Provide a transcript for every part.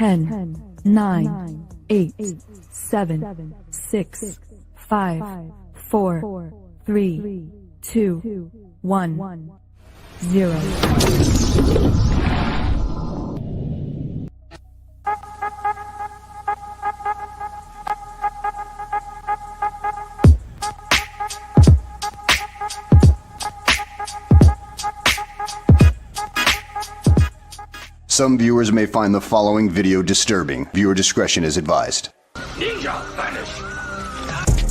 10, 9, 8, 7, 6, 5, 4, 3, 2, 1, 0. Some viewers may find the following video disturbing. Viewer discretion is advised. Ninja vanish!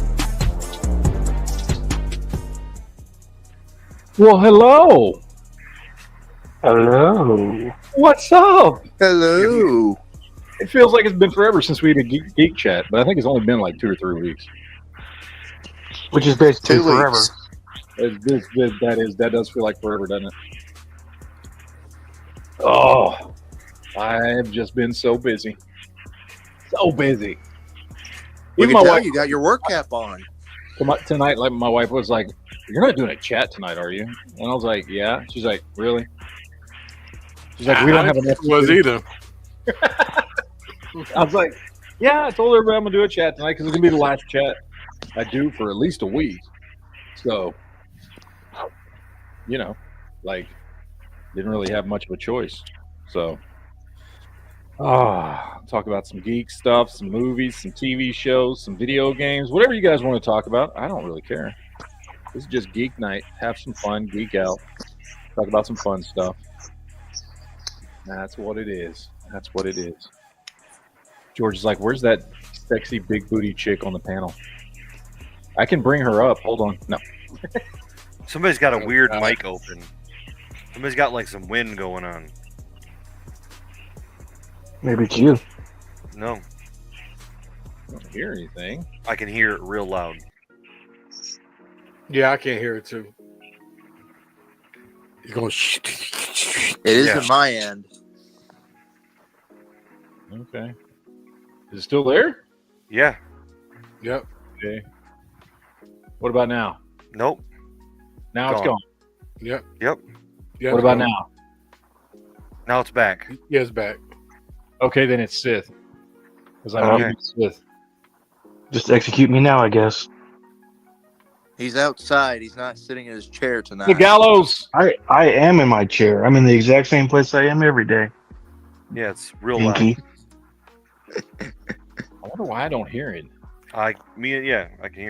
Well, hello. Hello. What's up? Hello. It feels like it's been forever since we had a Geek chat, but I think it's only been like 2 or 3 weeks. Which is basically 2 forever. weeks. That does feel like forever, doesn't it? Oh, I've just been so busy. So busy. We Even can my tell wife, you got your work cap on. tonight, like my wife was like, "You're not doing a chat tonight, are you?" And I was like, "Yeah." She's like, "Really?" She's like, "We don't have enough." Was either. I was like, "Yeah." I told everybody I'm gonna do a chat tonight because it's gonna be the last chat I do for at least a week. So, you know, like, didn't really have much of a choice. So, talk about some geek stuff, some movies, some TV shows, some video games, whatever you guys want to talk about. I don't really care. This is just geek night. Have some fun, geek out, talk about some fun stuff. That's what it is. That's what it is. George is like, "Where's that sexy big booty chick on the panel?" I can bring her up. Hold on. No. Somebody's got a weird mic open. Somebody's got like some wind going on. Maybe it's you. No, I don't hear anything. I can hear it real loud. Yeah, I can't hear it too. He's going. It is Yeah. at my end. Okay. Is it still there? Yeah. Yep. Okay. What about now? Nope. Now it's Gone. gone. Yep. Yep. Yep. What about now? Now it's back. Yeah, it's back. Okay, then it's Sith. Because I Okay. muted Sith. Just execute me now, I guess. He's outside. He's not sitting in his chair tonight. The gallows. I am in my chair. I'm in the exact same place I am every day. Yeah, it's real loud. Pinky. I wonder why I don't hear it. I can hear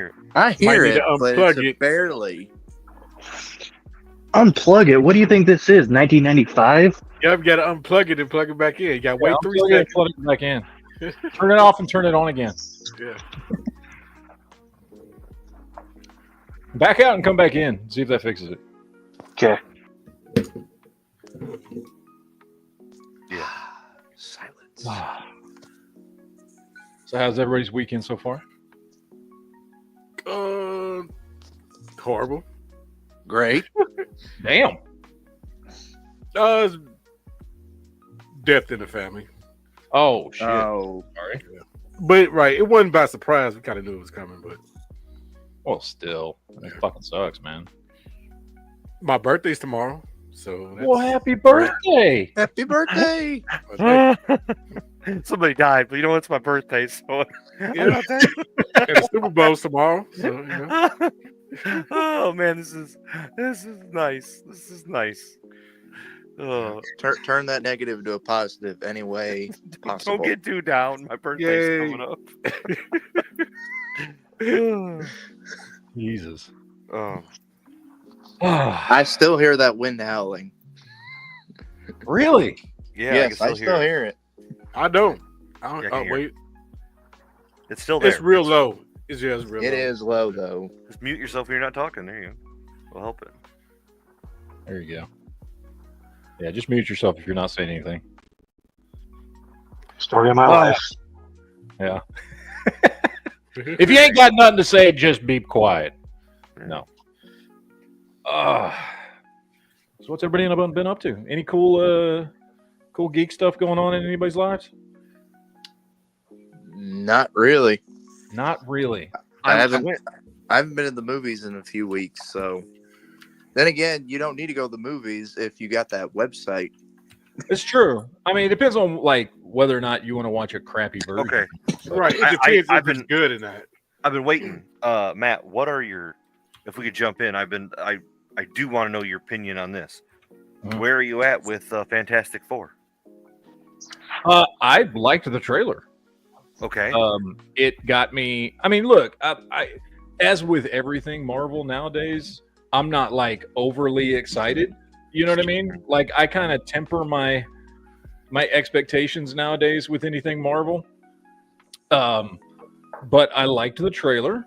it. I hear Might need it, to but unplug it's it. barely. Unplug it. What do you think this is? 1995? Yep, you got to unplug it and plug it back in. You got to wait Yeah, 3 I'll plug it, seconds. plug it back in. Turn it off and turn it on again. Yeah. Back out and come back in. See if that fixes it. Okay. Yeah. Silence. So how's everybody's weekend so far? Horrible. Great. Damn. It's death in the family. Oh, shit. Oh, Sorry. But, right, it wasn't by surprise. We kind of knew it was coming, but Well, still. It fucking sucks, man. my birthday's tomorrow. So that's Well, happy birthday. happy birthday. Somebody died, but you know what? It's my birthday, so Yeah. And the Super Bowl's tomorrow. So, you know. oh man, this is nice. This is nice. Oh, Turn that negative to a positive any way possible. don't get too down. My birthday's Yay. coming up. Jesus. Oh, I still hear that wind howling. Really? yeah, Yes, I can still hear it. hear it. I don't. Yeah, I can Oh, hear wait. It's still there. It's real low. It's just real It low. is low, though. Just mute yourself when you're not talking. There you go. We'll help it. There you go. Yeah, just mute yourself if you're not saying anything. Story of my life. Yeah. If you ain't got nothing to say, just be quiet. No. So what's everybody been up to? Any cool geek stuff going on in anybody's lives? Not really. Not really. I haven't been in the movies in a few weeks, so. Then again, you don't need to go to the movies if you got that website. It's true. I mean, it depends on like whether or not you want to watch a crappy version. Okay. Right. It I- depends I've if it's been- good in that. I've been waiting. Matt, what are your? If we could jump in, I do want to know your opinion on this. Mhm. Where are you at with Fantastic Four? I liked the trailer. Okay. It got me. I mean, look, I as with everything Marvel nowadays, I'm not like overly excited. You know what I mean? Like I kind of temper my expectations nowadays with anything Marvel. But I liked the trailer.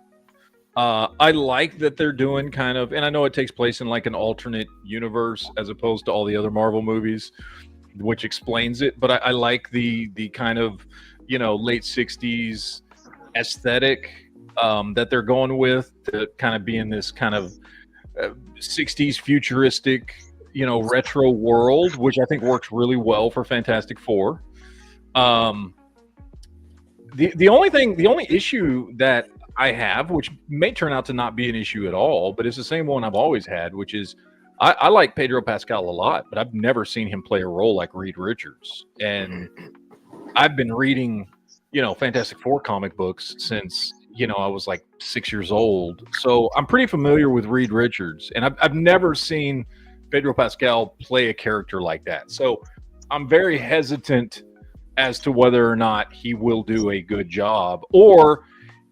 I like that they're doing kind of, and I know it takes place in like an alternate universe as opposed to all the other Marvel movies, which explains it. But I like the kind of, you know, late '60s aesthetic that they're going with to kind of be in this kind of 60s futuristic, you know, retro world, which I think works really well for Fantastic Four. The only issue that I have, which may turn out to not be an issue at all, but it's the same one I've always had, which is I like Pedro Pascal a lot, but I've never seen him play a role like Reed Richards. And I've been reading, you know, Fantastic Four comic books since, you know, I was like 6 years old. So I'm pretty familiar with Reed Richards, and I've never seen Pedro Pascal play a character like that. So I'm very hesitant as to whether or not he will do a good job, or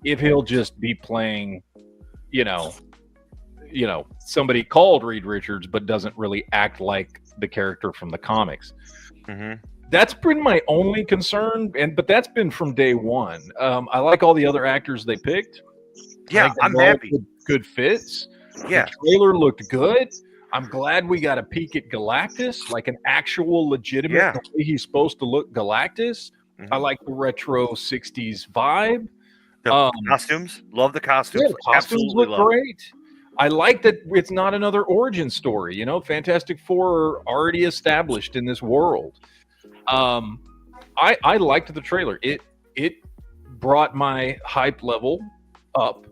if he'll just be playing, you know, somebody called Reed Richards but doesn't really act like the character from the comics. Mm-hmm. That's been my only concern, but that's been from day one. I like all the other actors they picked. Yeah, I think I'm they're all happy. Good fits. Yeah. The trailer looked good. I'm glad we got a peek at Galactus, like an actual legitimate, Yeah. the way he's supposed to look Galactus. Mhm. I like the retro 60s vibe. The costumes, love the costumes. Yeah, the costumes Absolutely look love. great. I like that it's not another origin story. You know, Fantastic Four are already established in this world. I liked the trailer. It brought my hype level up.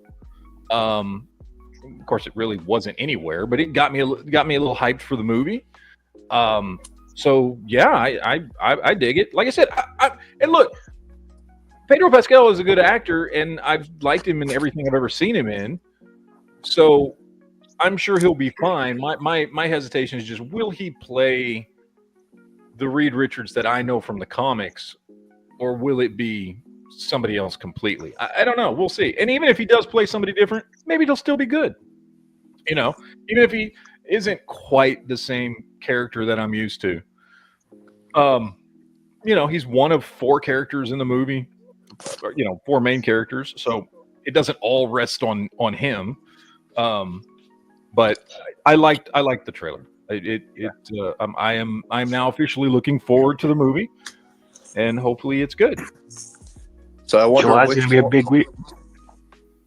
Of course, it really wasn't anywhere, but it got me a little hyped for the movie. So yeah, I dig it. Like I said, and look, Pedro Pascal is a good actor, and I've liked him in everything I've ever seen him in. So I'm sure he'll be fine. My hesitation is just, will he play the Reed Richards that I know from the comics, or will it be somebody else completely? I don't know. We'll see. And even if he does play somebody different, maybe it'll still be good. You know, even if he isn't quite the same character that I'm used to. You know, he's one of 4 characters in the movie, or, you know, 4 main characters. So it doesn't all rest on him. But I liked the trailer. I'm now officially looking forward to the movie, and hopefully it's good. So I wonder July's which going to be a one- big week.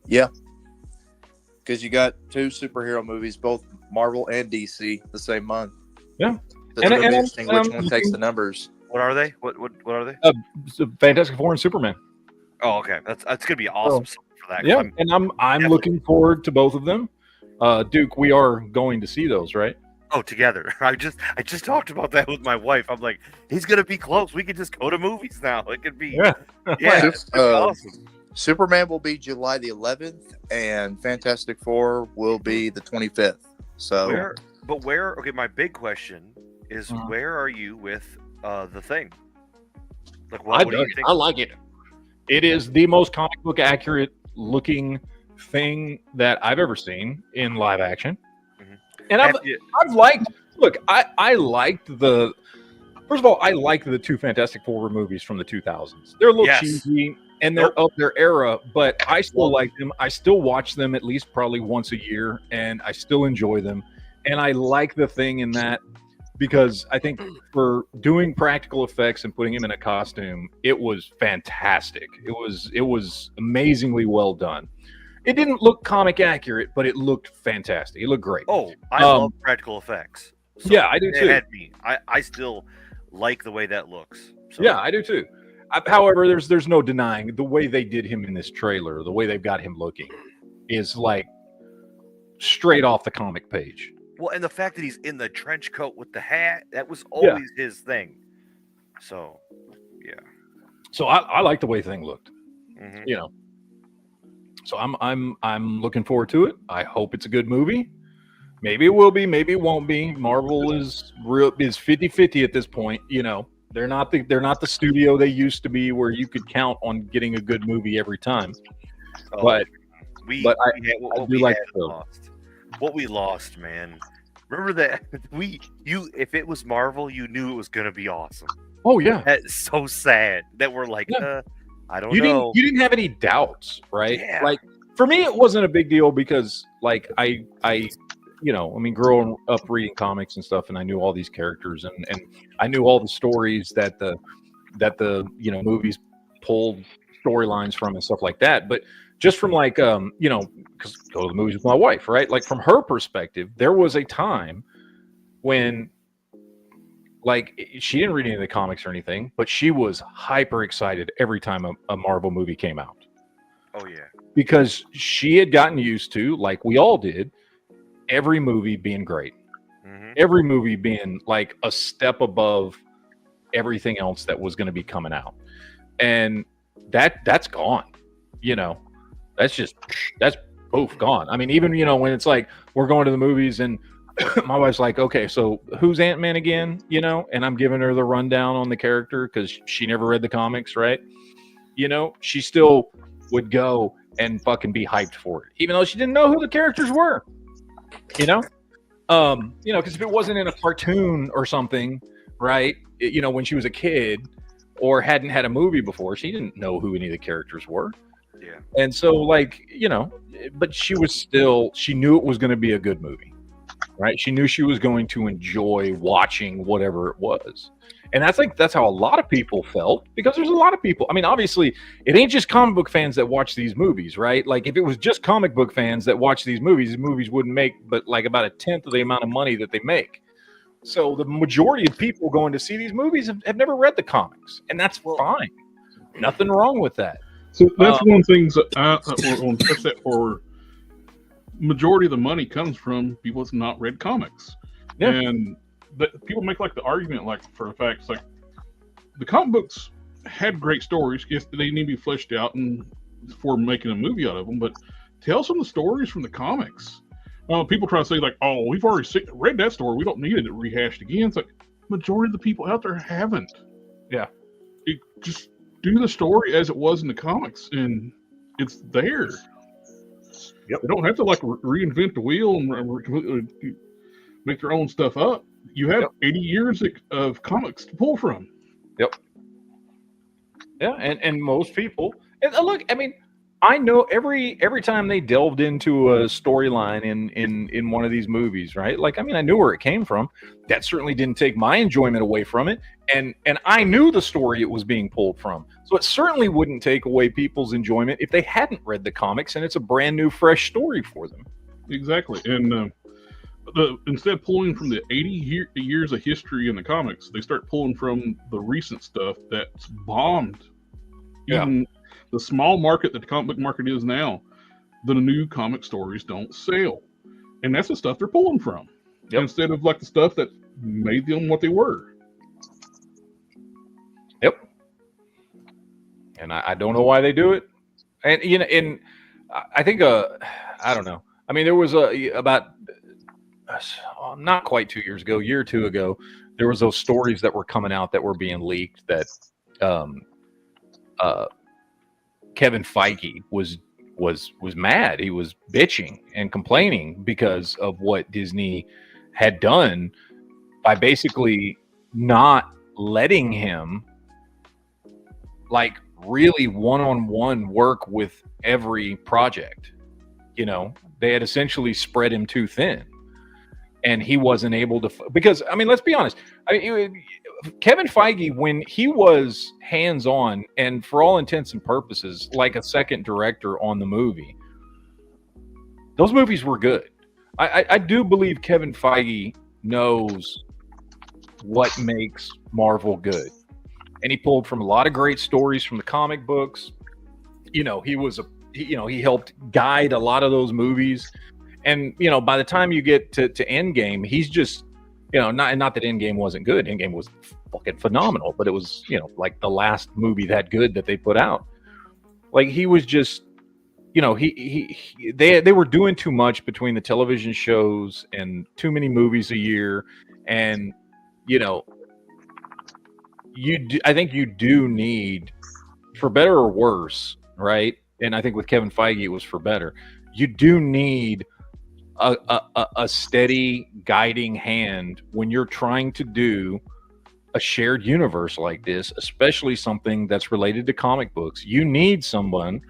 Yeah, because you got 2 superhero movies, both Marvel and DC, the same month. Yeah. So it's And- gonna be and- interesting which one takes the numbers. What are they? What are they? Fantastic Four and Superman. Oh, okay. That's gonna be awesome for that. 'cause Yeah, I'm- and I'm definitely- looking forward to both of them. Duke, we are going to see those, right? Oh, together. I just talked about that with my wife. I'm like, he's gonna be close. We could just go to movies now. It could be. Yeah. Yeah. It's gonna be awesome. Superman will be July the 11th, and Fantastic Four will be the 25th. So Where? Okay, my big question is, Uh-huh. where are you with the Thing? Like, what do you think? I like it. It is the most comic book accurate looking thing that I've ever seen in live action. Mhm. And Have you- I've liked. Look, I liked the. First of all, I liked the 2 Fantastic Four movies from the 2000s. They're a little Yes. cheesy and they're of their era, but I still like them. I still watch them at least probably once a year, and I still enjoy them. And I like the Thing in that, because I think for doing practical effects and putting him in a costume, it was fantastic. It was amazingly well done. It didn't look comic accurate, but it looked fantastic. It looked great. Oh, I love practical effects. So Yeah, I do it too. had me. I still like the way that looks. So, Yeah, I do too. However, there's no denying the way they did him in this trailer, the way they've got him looking, is like straight off the comic page. Well, and the fact that he's in the trench coat with the hat, that was always his thing. So, Yeah. So I like the way the thing looked. Mhm. You know. So I'm looking forward to it. I hope it's a good movie. Maybe it will be, maybe it won't be. Marvel is 50-50 at this point, you know. They're not the studio they used to be where you could count on getting a good movie every time. Oh, But we but had what I do we like had the film. lost. What we lost, man. Remember that if it was Marvel, you knew it was gonna be awesome. Oh yeah. That's so sad that we're like, Yeah. I don't You know. didn't have any doubts, right? Yeah. Like for me it wasn't a big deal because like I you know, I mean, growing up reading comics and stuff, and I knew all these characters, and I knew all the stories that the you know movies pulled storylines from and stuff like that. But just from like you know, because go to the movies with my wife, right? Like from her perspective, there was a time when like she didn't read any of the comics or anything, but she was hyper excited every time a Marvel movie came out Oh yeah. because she had gotten used to, like we all did, every movie being great, Mhm. every movie being like a step above everything else that was going to be coming out, and that's gone. You know, that's poof gone. I mean, even you know when it's like we're going to the movies and my wife's like, okay, so who's Ant-Man again? You know, and I'm giving her the rundown on the character because she never read the comics, right? You know, she still would go and fucking be hyped for it, even though she didn't know who the characters were. You know, because if it wasn't in a cartoon or something, right? You know, when she was a kid or hadn't had a movie before, she didn't know who any of the characters were. Yeah. And so, like, you know, but she knew it was going to be a good movie, right? She knew she was going to enjoy watching whatever it was. And that's how a lot of people felt, because there's a lot of people. I mean, obviously, it ain't just comic book fans that watch these movies, right? Like, if it was just comic book fans that watch these movies wouldn't make but like about a tenth of the amount of money that they make. So the majority of people going to see these movies have never read the comics, and that's fine. Nothing wrong with that. So that's one of the things that I want to touch that for. Majority of the money comes from people that's not read comics, Yeah. and people make like the argument, like for a fact, it's like the comic books had great stories. Yes, they need to be fleshed out and for making a movie out of them, but tell some of the stories from the comics. People try to say like, "Oh, we've already read that story. We don't need it rehashed again." It's like majority of the people out there haven't. Yeah. Just do the story as it was in the comics, and it's there. Yep. They don't have to like reinvent the wheel and completely make their own stuff up. You have 80 years of comics to pull from. Yep. Yeah, and most people, and look, I mean, I know every time they delved into a storyline in one of these movies, right? Like, I mean, I knew where it came from. That certainly didn't take my enjoyment away from it, and I knew the story it was being pulled from. So it certainly wouldn't take away people's enjoyment if they hadn't read the comics and it's a brand new, fresh story for them. Exactly, and instead of pulling from the 80 years of history in the comics, they start pulling from the recent stuff that's bombed. Even the small market that the comic book market is now, the new comic stories don't sell, and that's the stuff they're pulling from. Instead of like the stuff that made them what they were. Yep. And I don't know why they do it. And you know, and I think I don't know. I mean, there was about not quite 2 years ago, year or two ago, there was those stories that were coming out that were being leaked that Kevin Feige was mad. He was bitching and complaining because of what Disney had done by basically not letting him like really one-on-one work with every project. You know, they had essentially spread him too thin, and he wasn't able to, because I mean, let's be honest. I mean, Kevin Feige, when he was hands-on and for all intents and purposes like a second director on the movie, those movies were good. I do believe Kevin Feige knows what makes Marvel good, and he pulled from a lot of great stories from the comic books. You know, he helped guide a lot of those movies, and you know, by the time you get to Endgame, he's just You know, not that Endgame wasn't good. Endgame was fucking phenomenal, but it was, you know, like the last movie that good that they put out. Like he was just, you know, they were doing too much between the television shows and too many movies a year, and you know, I think you do need, for better or worse, right? And I think with Kevin Feige, it was for better. You do need a steady guiding hand when you're trying to do a shared universe like this, especially something that's related to comic books. You need someone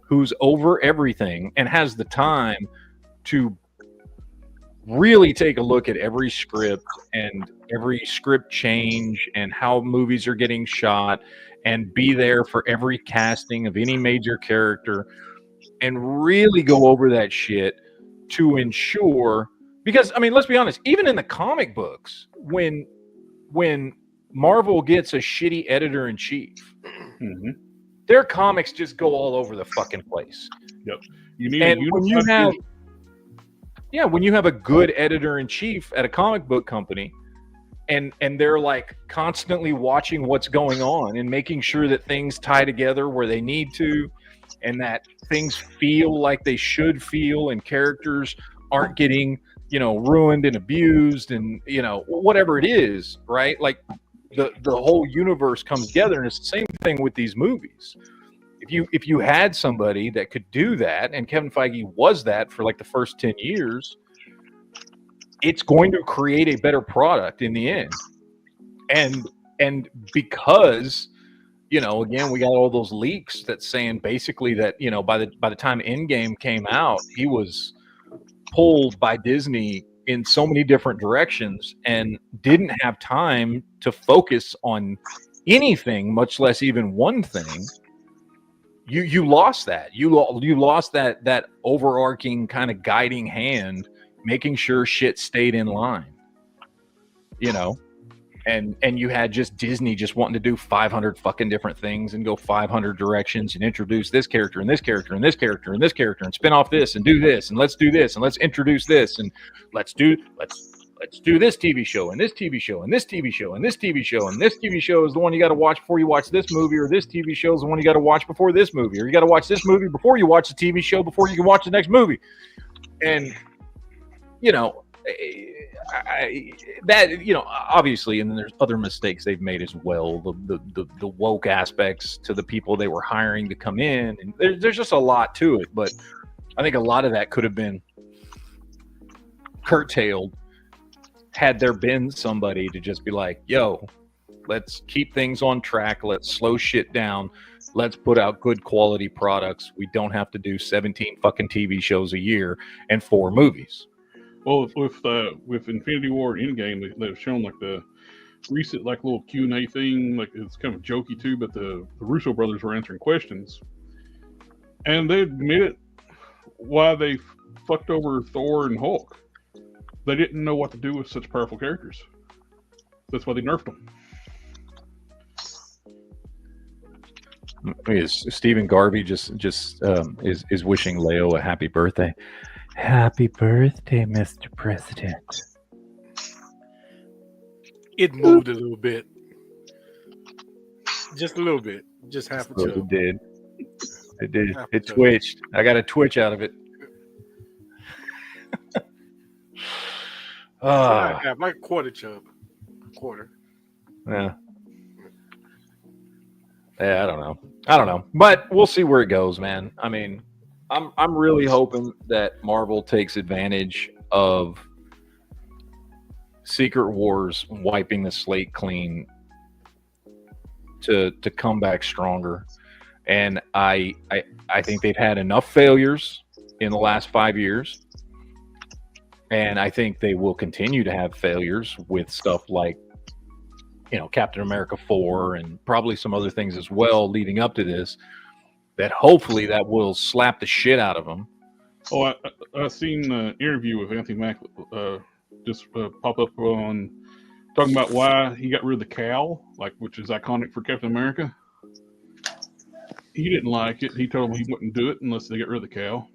who's over everything and has the time to really take a look at every script and every script change and how movies are getting shot, and be there for every casting of any major character and really go over that shit to ensure, because I mean, let's be honest, even in the comic books, when Marvel gets a shitty editor in chief, their comics just go all over the fucking place. Yep. You need and a when you have when you have a good editor in chief at a comic book company, and they're like constantly watching what's going on and making sure that things tie together where they need to, and that things feel like they should feel, and characters aren't getting, you know, ruined and abused, and you know, whatever it is, right? Like the whole universe comes together, and it's the same thing with these movies. If you had somebody that could do that, and Kevin Feige was that for like the first 10 years, it's going to create a better product in the end. And because, you know, again, we got all those leaks that's saying basically that, you know, by the time Endgame came out, he was pulled by Disney in so many different directions and didn't have time to focus on anything, much less even one thing. You lost that. You lost that overarching kind of guiding hand, making sure shit stayed in line, you know. And you had just Disney just wanting to do 500 fucking different things and go 500 directions and introduce this character and this character and this character and this character and spin off this and do this and let's do this and let's introduce this and let's do this TV show and this TV show and this TV show and this TV show, and this TV show is the one you got to watch before you watch this movie, or this TV show is the one you got to watch before this movie, or you got to watch this movie before you watch the TV show before you can watch the next movie. And you know, that, you know, obviously, and then there's other mistakes they've made as well. The woke aspects to the people they were hiring to come in, and there's just a lot to it. But I think a lot of that could have been curtailed had there been somebody to just be like, yo, let's keep things on track. Let's slow shit down. Let's put out good quality products. We don't have to do 17 fucking TV shows a year and 4 movies. Well, with Infinity War and Endgame, they've shown like the recent like little Q&A thing. Like it's kind of jokey too, but the Russo brothers were answering questions, and they admitted why they fucked over Thor and Hulk. They didn't know what to do with such powerful characters. That's why they nerfed them. Stephen Garvey just is wishing Leo a happy birthday. Happy birthday, Mr. President. It moved a little bit. Just a little bit. Just half a chub. It did. It did. It twitched. I got a twitch out of it. I have like a quarter chub. Quarter. Yeah. Yeah, I don't know. But we'll see where it goes, man. I mean, I'm really hoping that Marvel takes advantage of Secret Wars wiping the slate clean to come back stronger. And I think they've had enough failures in the last 5 years. And I think they will continue to have failures with stuff like, you know, Captain America 4 and probably some other things as well leading up to this, that hopefully that will slap the shit out of them. Oh, I seen an interview with Anthony Mack just pop up on talking about why he got rid of the cowl, like, which is iconic for Captain America. He didn't like it. He told him he wouldn't do it unless they get rid of the cowl.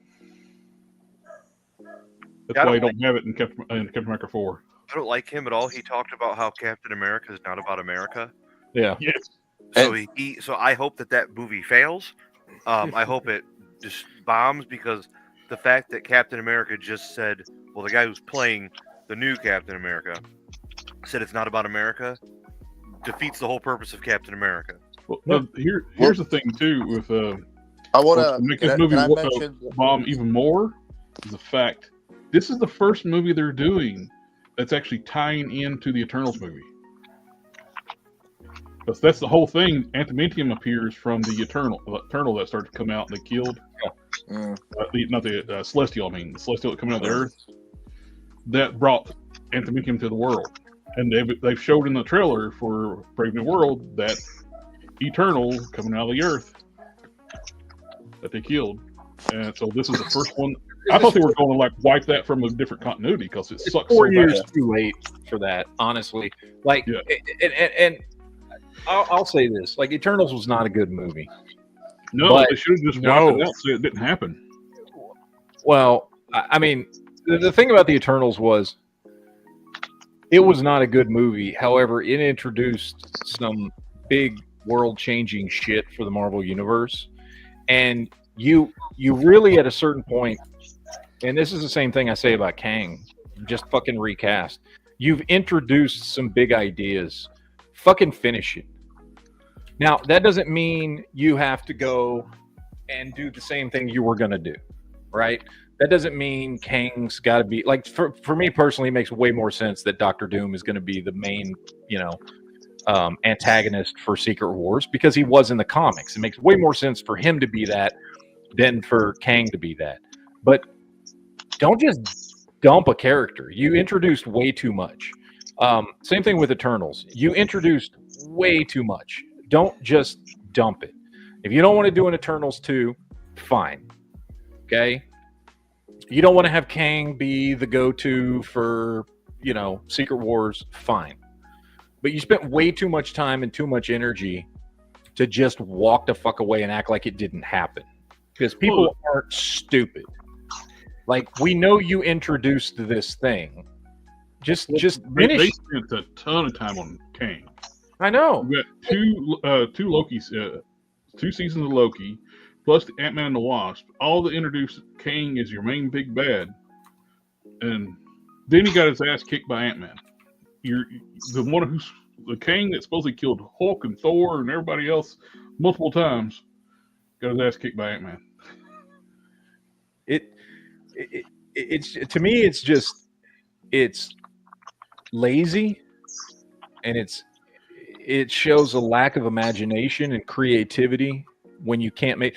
That's why he don't have it in Captain America 4. I don't like him at all. He talked about how Captain America is not about America. Yeah. Yes. So I hope that movie fails. I hope it just bombs because the fact that Captain America just said, well, the guy who's playing the new Captain America said it's not about America, defeats the whole purpose of Captain America. Well, here's the thing too with I want to to make this movie mention. bomb even more is the fact this is the first movie they're doing that's actually tying into the Eternals movie. That's the whole thing. Antimentium appears from the Eternal that started to come out and they killed. Not the Celestial, the Celestial that coming out of the Earth. That brought Antimentium to the world. And they've showed in the trailer for Brave New World that Eternal coming out of the Earth that they killed. And so this is the first one. I thought they were going to wipe that from a different continuity because it sucks 4 so years bad. too late for that, honestly. And I'll say this: Eternals was not a good movie. No, but, they should have just wiped it out so it didn't happen. Well, the thing about the Eternals was it was not a good movie. However, it introduced some big world-changing shit for the Marvel Universe, and you really at a certain point. And this is the same thing I say about Kang. Just fucking recast. You've introduced some big ideas. Fucking finish it. Now, that doesn't mean you have to go and do the same thing you were going to do, right? That doesn't mean Kang's got to be... for me personally, it makes way more sense that Doctor Doom is going to be the main, antagonist for Secret Wars because he was in the comics. It makes way more sense for him to be that than for Kang to be that. But don't just dump a character. You introduced way too much. Same thing with Eternals. You introduced way too much. Don't just dump it. If you don't want to do an Eternals 2, fine. Okay? You don't want to have Kang be the go-to for, Secret Wars, fine. But you spent way too much time and too much energy to just walk the fuck away and act like it didn't happen. Because people aren't stupid. We know you introduced this thing. Just finish. They spent a ton of time on Kang. I know. We got two Loki's, 2 seasons of Loki, plus the Ant-Man and the Wasp. All that introduced Kang as your main big bad, and then he got his ass kicked by Ant-Man. The Kang that supposedly killed Hulk and Thor and everybody else multiple times got his ass kicked by Ant-Man. It's to me, it's lazy, and it shows a lack of imagination and creativity when you can't make.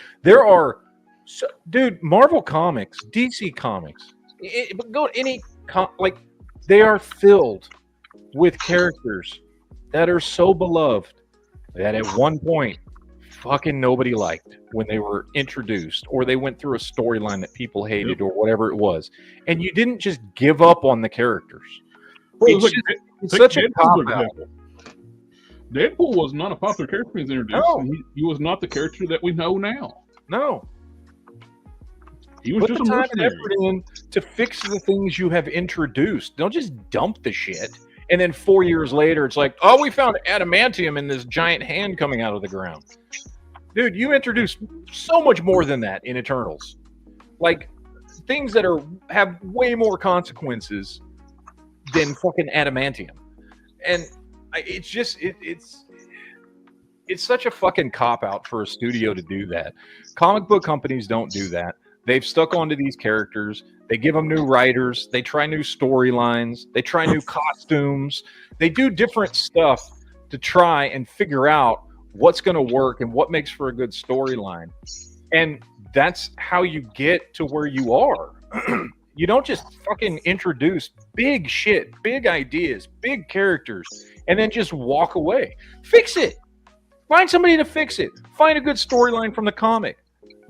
Marvel Comics, DC Comics, go to any they are filled with characters that are so beloved that at one point fucking nobody liked when they were introduced, or they went through a storyline that people hated, or whatever it was, and you didn't just give up on the characters. It's such a cop-out. Deadpool was not a popular character when he was introduced. No. He was not the character that we know now. No. He was Put just the a time and mercenary. effort in to fix the things you have introduced. Don't just dump the shit. And then 4 years later, it's like, oh, we found adamantium in this giant hand coming out of the ground. Dude, you introduced so much more than that in Eternals. Things that have way more consequences than fucking adamantium. And it's just, it's such a fucking cop-out for a studio to do that. Comic book companies don't do that. They've stuck onto these characters. They give them new writers. They try new storylines. They try new costumes. They do different stuff to try and figure out what's going to work and what makes for a good storyline. And that's how you get to where you are. You don't just fucking introduce big shit, big ideas, big characters, and then just walk away. Fix it. Find somebody to fix it. Find a good storyline from the comic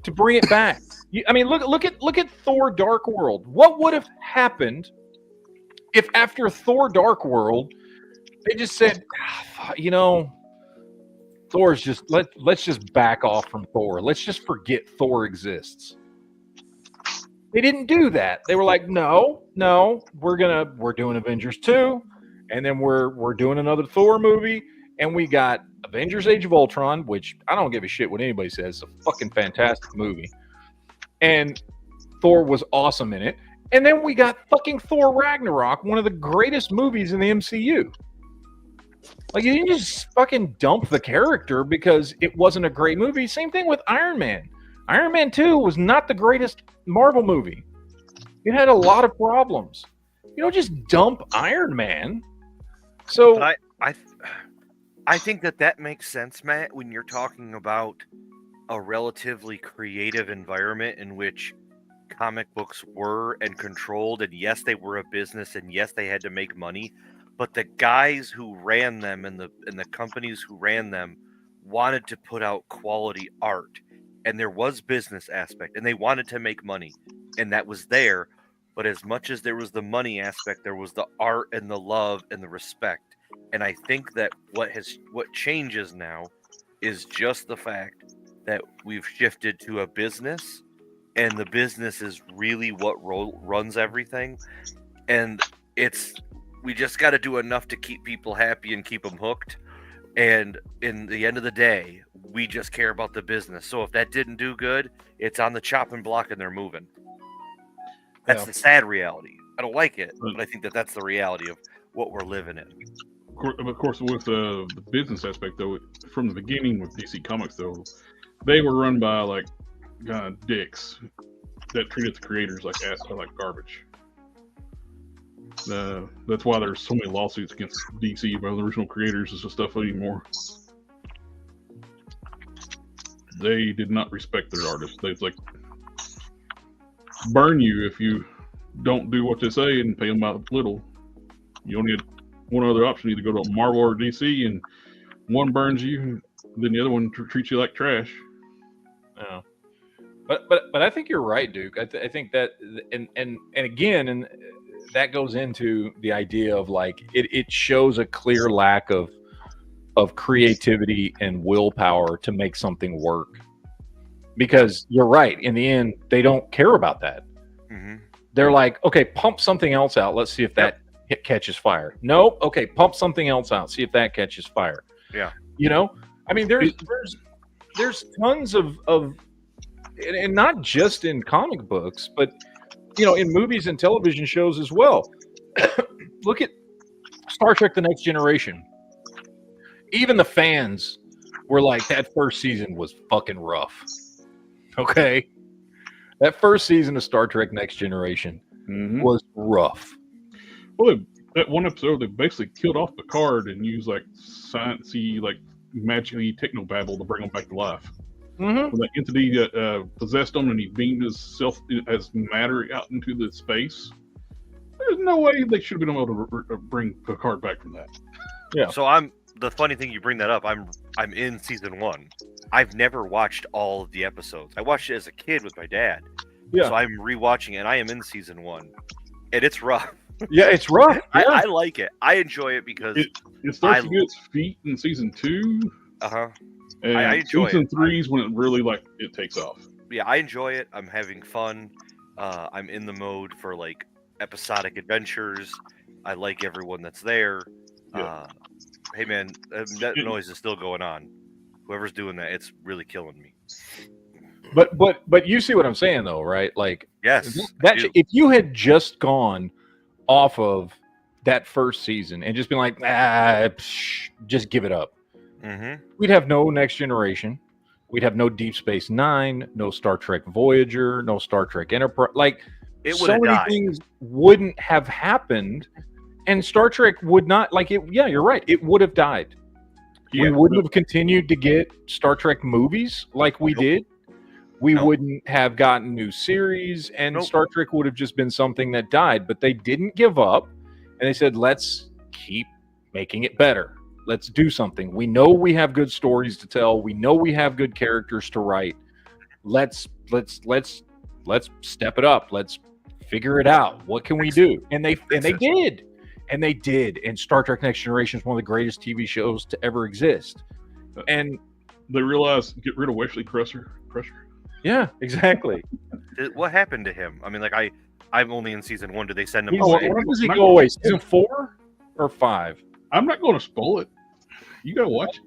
to bring it back. Look at Thor: Dark World. What would have happened if after Thor: Dark World they just said, Thor's just let's just back off from Thor. Let's just forget Thor exists. They didn't do that. They were like, no, no, we're doing Avengers 2, and then we're doing another Thor movie, and we got Avengers Age of Ultron, which I don't give a shit what anybody says. It's a fucking fantastic movie. And Thor was awesome in it. And then we got fucking Thor Ragnarok, one of the greatest movies in the MCU. Like, you didn't just fucking dump the character because it wasn't a great movie. Same thing with Iron Man. Iron Man 2 was not the greatest Marvel movie. It had a lot of problems. You don't just dump Iron Man. So But I think that makes sense, Matt, when you're talking about a relatively creative environment in which comic books were and controlled, and yes, they were a business, and yes, they had to make money, but the guys who ran them and the companies who ran them wanted to put out quality art, and there was business aspect, and they wanted to make money, and that was there. But as much as there was the money aspect, there was the art and the love and the respect. And I think that what changes now is just the fact that we've shifted to a business, and the business is really what runs everything. And we just got to do enough to keep people happy and keep them hooked. And in the end of the day, we just care about the business. So if that didn't do good, it's on the chopping block and they're moving. That's the sad reality. I don't like it, but I think that that's the reality of what we're living in. Of course, with the business aspect, though, from the beginning with DC Comics, though, they were run by like dicks that treated the creators like garbage. That's why there's so many lawsuits against DC by the original creators and stuff anymore. They did not respect their artists. They like burn you if you don't do what they say and pay them out little. You only had one other option: either go to Marvel or DC, and one burns you, then the other one treats you like trash. Yeah. But I think you're right, Duke. I think that, and again, and that goes into the idea of like it shows a clear lack of creativity and willpower to make something work. Because you're right. In the end, they don't care about that. Mm-hmm. They're like, okay, pump something else out. Let's see if that catches fire. Nope. Okay, pump something else out. See if that catches fire. Yeah. You know, I mean, there's tons of and not just in comic books, but you know, in movies and television shows as well. Look at Star Trek: The Next Generation. Even the fans were like, that first season was fucking rough. Okay, that first season of Star Trek: Next Generation was rough. Well, that one episode, they basically killed off Picard and used like sciencey, like magically technobabble to bring him back to life. Mm-hmm. When that entity that possessed him and he beamed himself as matter out into the space. There's no way they should have been able to bring Picard back from that. Yeah. So the funny thing you bring that up. I'm in season 1. I've never watched all of the episodes. I watched it as a kid with my dad. Yeah. So I'm rewatching it, and I am in season 1, and it's rough. Yeah, it's rough. Yeah. I like it. I enjoy it because it starts to get its feet in season 2. And I enjoy season it. 3 is when it really it takes off. Yeah, I enjoy it. I'm having fun. I'm in the mode for like episodic adventures. I like everyone that's there. Yeah. Hey man, that noise is still going on. Whoever's doing that, it's really killing me. But you see what I'm saying though, right? Like, yes, if you had just gone off of that first season and just been like, just give it up, we'd have no Next Generation. We'd have no Deep Space Nine, no Star Trek Voyager, no Star Trek Enterprise. Like, so many died. things wouldn't have happened, and Star Trek would not, like it. Yeah, you're right. It would have died. Yeah, we wouldn't have continued to get Star Trek movies like we did. We wouldn't have gotten new series, and Star Trek would have just been something that died. But they didn't give up, and they said, let's keep making it better. Let's do something. We know we have good stories to tell. We know we have good characters to write. Let's step it up. Let's figure it out. What can we do? And they did. And they did. And Star Trek Next Generation is one of the greatest TV shows to ever exist. And they realized, get rid of Wesley Crusher. Yeah, exactly. What happened to him? I mean, like I'm only in season 1. Did they send him Oh, away? When does he go away? Season 4 or 5? I'm not going to spoil it. You got to watch it.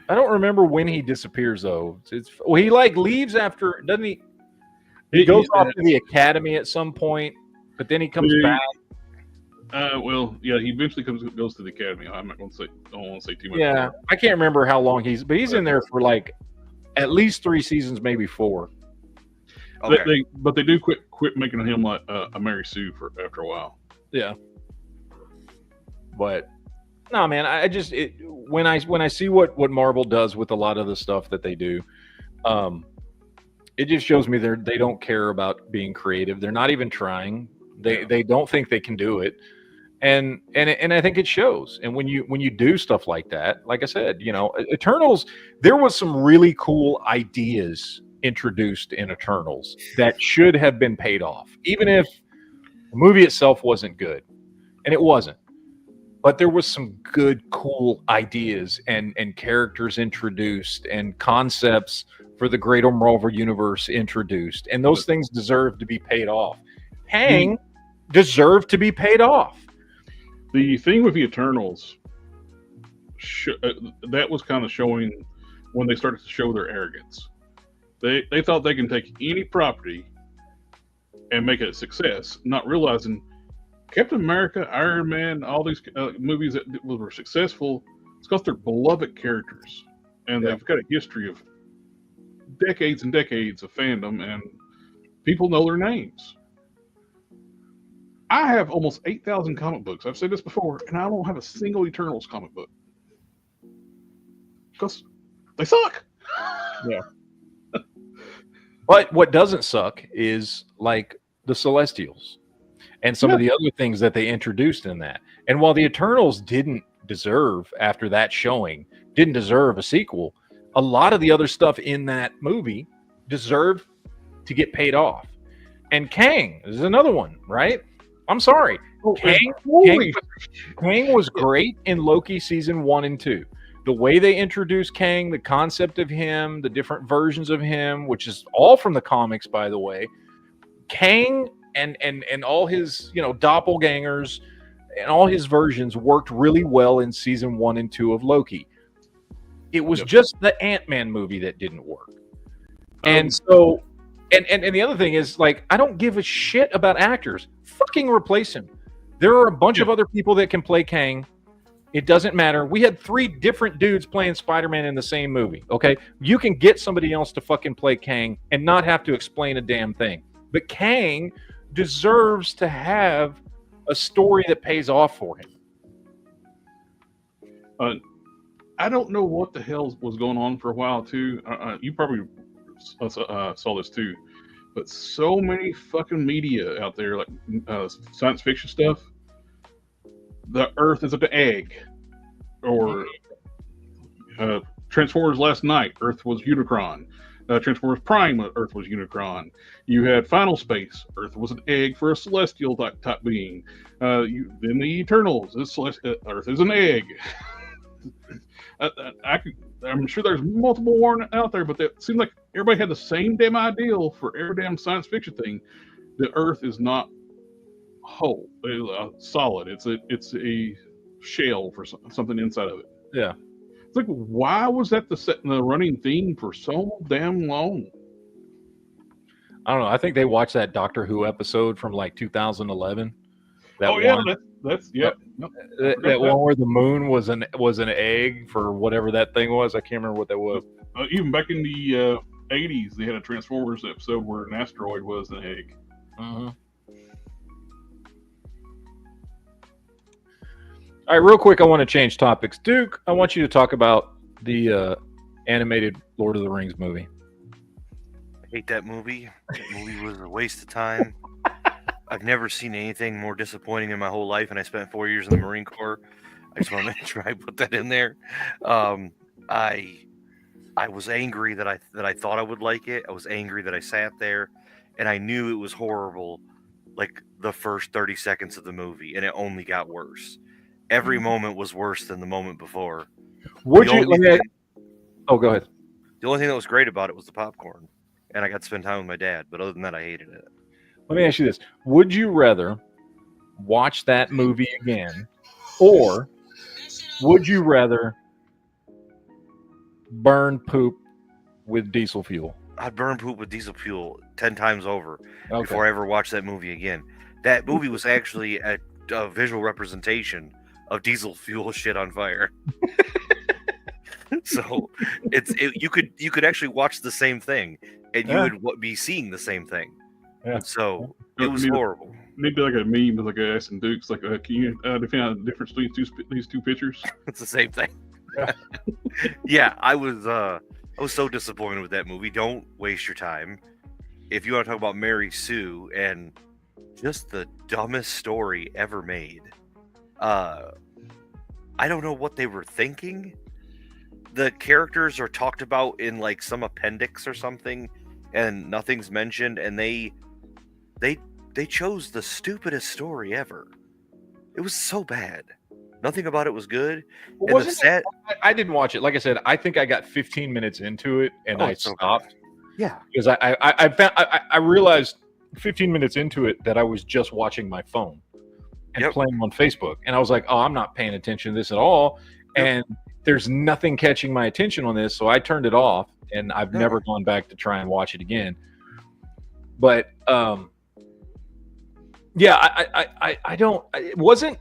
I don't remember when he disappears though. Well, he like leaves after, doesn't he? He goes off to the academy at some point, but then he comes back. Well, yeah, he eventually goes to the academy. I'm not going to say. I don't want to say too much. Yeah, more. I can't remember how long he's in there for like at least 3 seasons, maybe 4. Okay. But they do quit making him like a Mary Sue after a while. Yeah, but no, man. I just when I see what Marvel does with a lot of the stuff that they do, it just shows me they don't care about being creative. They're not even trying. They don't think they can do it, and I think it shows. And when you do stuff like that, like I said, Eternals, there was some really cool ideas introduced in Eternals that should have been paid off, even if the movie itself wasn't good, and it wasn't. But there was some good, cool ideas and characters introduced and concepts for the greater Marvel universe introduced, and those things deserve to be paid off. Kang deserved to be paid off. The thing with the Eternals, that was kind of showing when they started to show their arrogance. They thought they can take any property and make it a success, not realizing Captain America, Iron Man, all these movies that were successful, it's because they're beloved characters. And they've got a history of decades and decades of fandom, and people know their names. I have almost 8,000 comic books. I've said this before, and I don't have a single Eternals comic book. Because they suck. Yeah. But what doesn't suck is like the Celestials and some of the other things that they introduced in that. And while the Eternals didn't deserve, after that showing, didn't deserve a sequel, a lot of the other stuff in that movie deserved to get paid off. And Kang is another one, right? I'm sorry. Kang was great in Loki season 1 and 2. The way they introduced Kang, the concept of him, the different versions of him, which is all from the comics, by the way. Kang and all his, doppelgangers and all his versions worked really well in season 1 and 2 of Loki. It was just the Ant-Man movie that didn't work. And so, and the other thing is, like, I don't give a shit about actors. Fucking replace him. There are a bunch of other people that can play Kang. It doesn't matter. We had 3 different dudes playing Spider-Man in the same movie, okay? You can get somebody else to fucking play Kang and not have to explain a damn thing. But Kang deserves to have a story that pays off for him. I don't know what the hell was going on for a while, too. You probably saw this, too. But so many fucking media out there, like science fiction stuff, the Earth is an egg. Or Transformers Last Night, Earth was Unicron. Transformers Prime, Earth was Unicron. You had Final Space, Earth was an egg for a celestial type being. Then the Eternals, Earth is an egg. I'm sure there's multiple more out there, but it seems like everybody had the same damn ideal for every damn science fiction thing. The Earth is not whole, solid. It's a shell for something inside of it. Yeah. It's like, why was that the running theme for so damn long? I don't know. I think they watched that Doctor Who episode from like 2011. That one where the moon was an egg for whatever that thing was. I can't remember what that was. Even back in the 80s, they had a Transformers episode where an asteroid was an egg. Uh-huh. All right, real quick, I want to change topics. Duke, I want you to talk about the animated Lord of the Rings movie. I hate that movie. That movie was a waste of time. I've never seen anything more disappointing in my whole life, and I spent 4 years in the Marine Corps. I just want to make sure I put that in there. I was angry that I thought I would like it. I was angry that I sat there, and I knew it was horrible, like the first 30 seconds of the movie, and it only got worse. Every moment was worse than the moment before. Go ahead. The only thing that was great about it was the popcorn, and I got to spend time with my dad. But other than that, I hated it. Let me ask you this: would you rather watch that movie again, or would you rather burn poop with diesel fuel? I'd burn poop with diesel fuel 10 times over Okay. before I ever watch that movie again. That movie was actually a visual representation of diesel fuel shit on fire. So you could actually watch the same thing, and you would be seeing the same thing. Yeah. So it was horrible. Maybe like a meme with like Ass and Dukes. Like, can you define out the difference between these two pictures? It's the same thing. Yeah, I was so disappointed with that movie. Don't waste your time. If you want to talk about Mary Sue and just the dumbest story ever made, I don't know what they were thinking. The characters are talked about in like some appendix or something, and nothing's mentioned, and they chose the stupidest story ever. It was so bad. Nothing about it was good. Well, And the sad, I didn't watch it. Like I said, I think I got 15 minutes into it and I it's so stopped. good. Yeah. Because I realized 15 minutes into it that I was just watching my phone and playing on Facebook, and I was like, "Oh, I'm not paying attention to this at all," and there's nothing catching my attention on this, so I turned it off, and I've never gone back to try and watch it again. But yeah, I don't. It wasn't.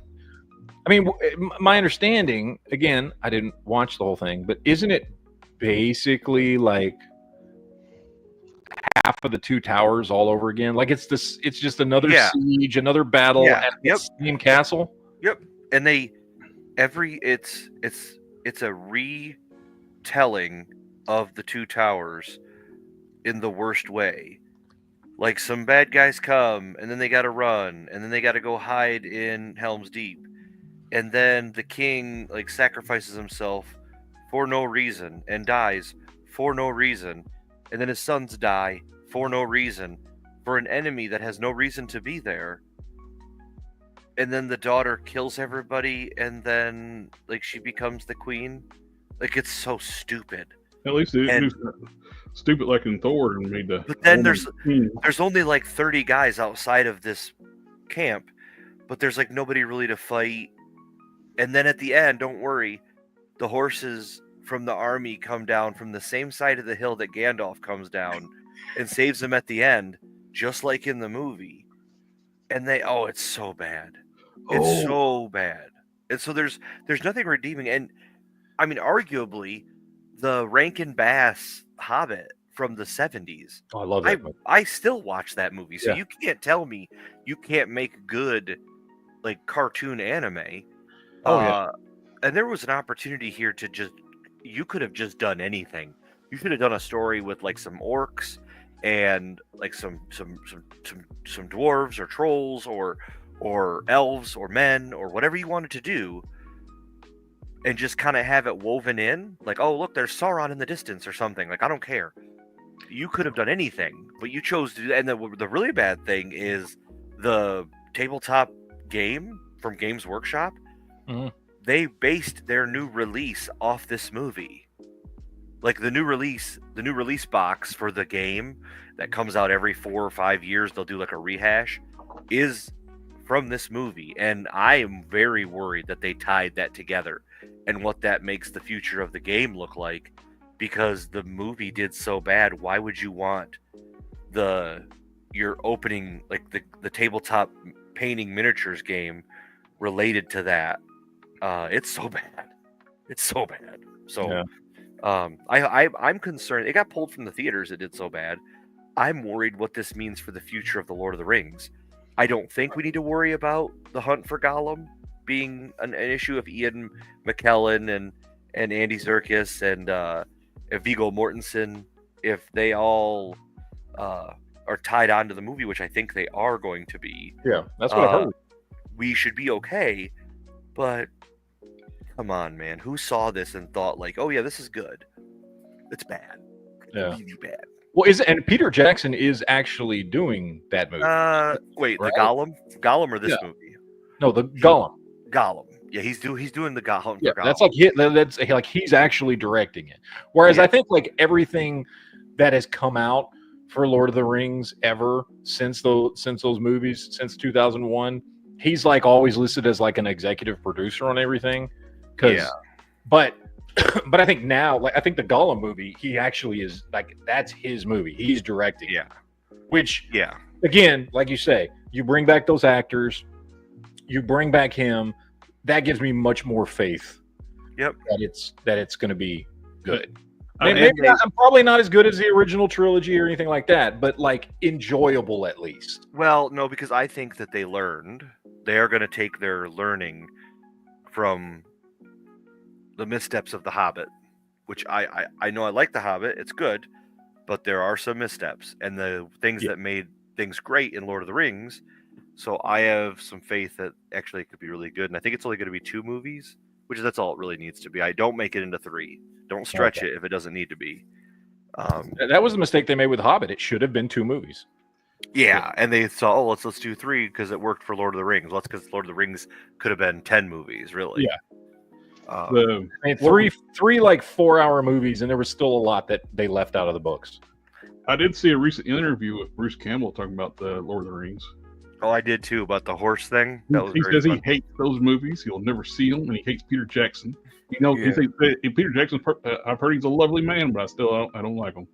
I mean, my understanding, again, I didn't watch the whole thing, but isn't it basically like half of the Two Towers all over again? Like it's just another siege, another battle at the same castle. Yep. And it's a retelling of the Two Towers in the worst way. Like some bad guys come, and then they got to run, and then they got to go hide in Helm's Deep. And then the king like sacrifices himself for no reason and dies for no reason. And then his sons die for no reason for an enemy that has no reason to be there. And then the daughter kills everybody, and then like she becomes the queen. Like it's so stupid. At least it was stupid like in Thor and made the. But then there's only like 30 guys outside of this camp, but there's like nobody really to fight. And then at the end, don't worry, the horses from the army come down from the same side of the hill that Gandalf comes down and saves them at the end, just like in the movie. And it's so bad. It's so bad. And so there's nothing redeeming. And I mean, arguably, the Rankin Bass Hobbit from the 70s. Oh, I love that movie. I still watch that movie. So you can't tell me you can't make good like cartoon anime. And there was an opportunity here to you could have just done anything. You should have done a story with like some orcs and like some dwarves or trolls or elves or men or whatever you wanted to do, and just kind of have it woven in. Like, oh look, there's Sauron in the distance or something. Like, I don't care. You could have done anything, but you chose to do that. And the really bad thing is the tabletop game from Games Workshop. Mm-hmm. They based their new release off this movie. Like the new release box for the game that comes out every 4 or 5 years, they'll do like a rehash, is from this movie. And I am very worried that they tied that together and what that makes the future of the game look like, because the movie did so bad. Why would you want your opening, like the tabletop painting miniatures game related to that? It's so bad. It's so bad. So I'm concerned. It got pulled from the theaters. It did so bad. I'm worried what this means for the future of the Lord of the Rings. I don't think we need to worry about the hunt for Gollum being an issue if Ian McKellen and Andy Serkis and Viggo Mortensen, if they all are tied onto the movie, which I think they are going to be. Yeah, that's what I heard. We should be okay, but come on, man. Who saw this and thought like, oh yeah, this is good? It's bad. It's really bad. Well, and Peter Jackson is actually doing that movie. Wait, right? The Gollum or this movie? No, the Gollum. Gollum. Yeah, he's doing the Gollum. Yeah, for Gollum. that's like he's actually directing it. Whereas I think like everything that has come out for Lord of the Rings ever since those movies, since 2001. He's like always listed as like an executive producer on everything. But I think now, like I think the Gollum movie, he actually is like that's his movie. He's directing. Yeah. Which again, like you say, you bring back those actors, you bring back him. That gives me much more faith. Yep. That it's going to be good. I'm probably not as good as the original trilogy or anything like that, but like enjoyable at least. Well, no, because I think that they learned. They are going to take their learning from the missteps of The Hobbit, which I know I like The Hobbit. It's good, but there are some missteps and the things that made things great in Lord of the Rings. So I have some faith that actually it could be really good. And I think it's only going to be 2 movies, which that's all it really needs to be. I don't make it into 3. Don't stretch it if it doesn't need to be. That was the mistake they made with Hobbit. It should have been 2 movies. Yeah, and they thought, oh, let's do 3 because it worked for Lord of the Rings. Well, that's because Lord of the Rings could have been 10 movies, really. Yeah. Three like 4-hour movies, and there was still a lot that they left out of the books. I did see a recent interview with Bruce Campbell talking about the Lord of the Rings. Oh, I did too, about the horse thing. He says he hates those movies. He'll never see them, and he hates Peter Jackson. He thinks Peter Jackson. I've heard he's a lovely man, but I don't like him.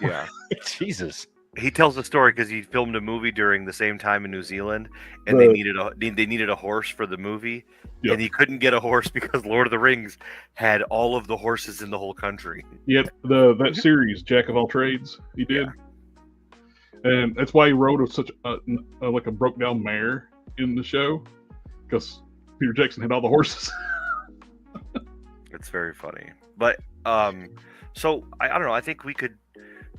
Yeah, Jesus. He tells the story because he filmed a movie during the same time in New Zealand, and they needed a horse for the movie, and he couldn't get a horse because Lord of the Rings had all of the horses in the whole country. Yeah, that series, Jack of All Trades, he did. Yeah. And that's why he rode such a broke down mare in the show, because Peter Jackson had all the horses. It's very funny, but so I don't know. I think we could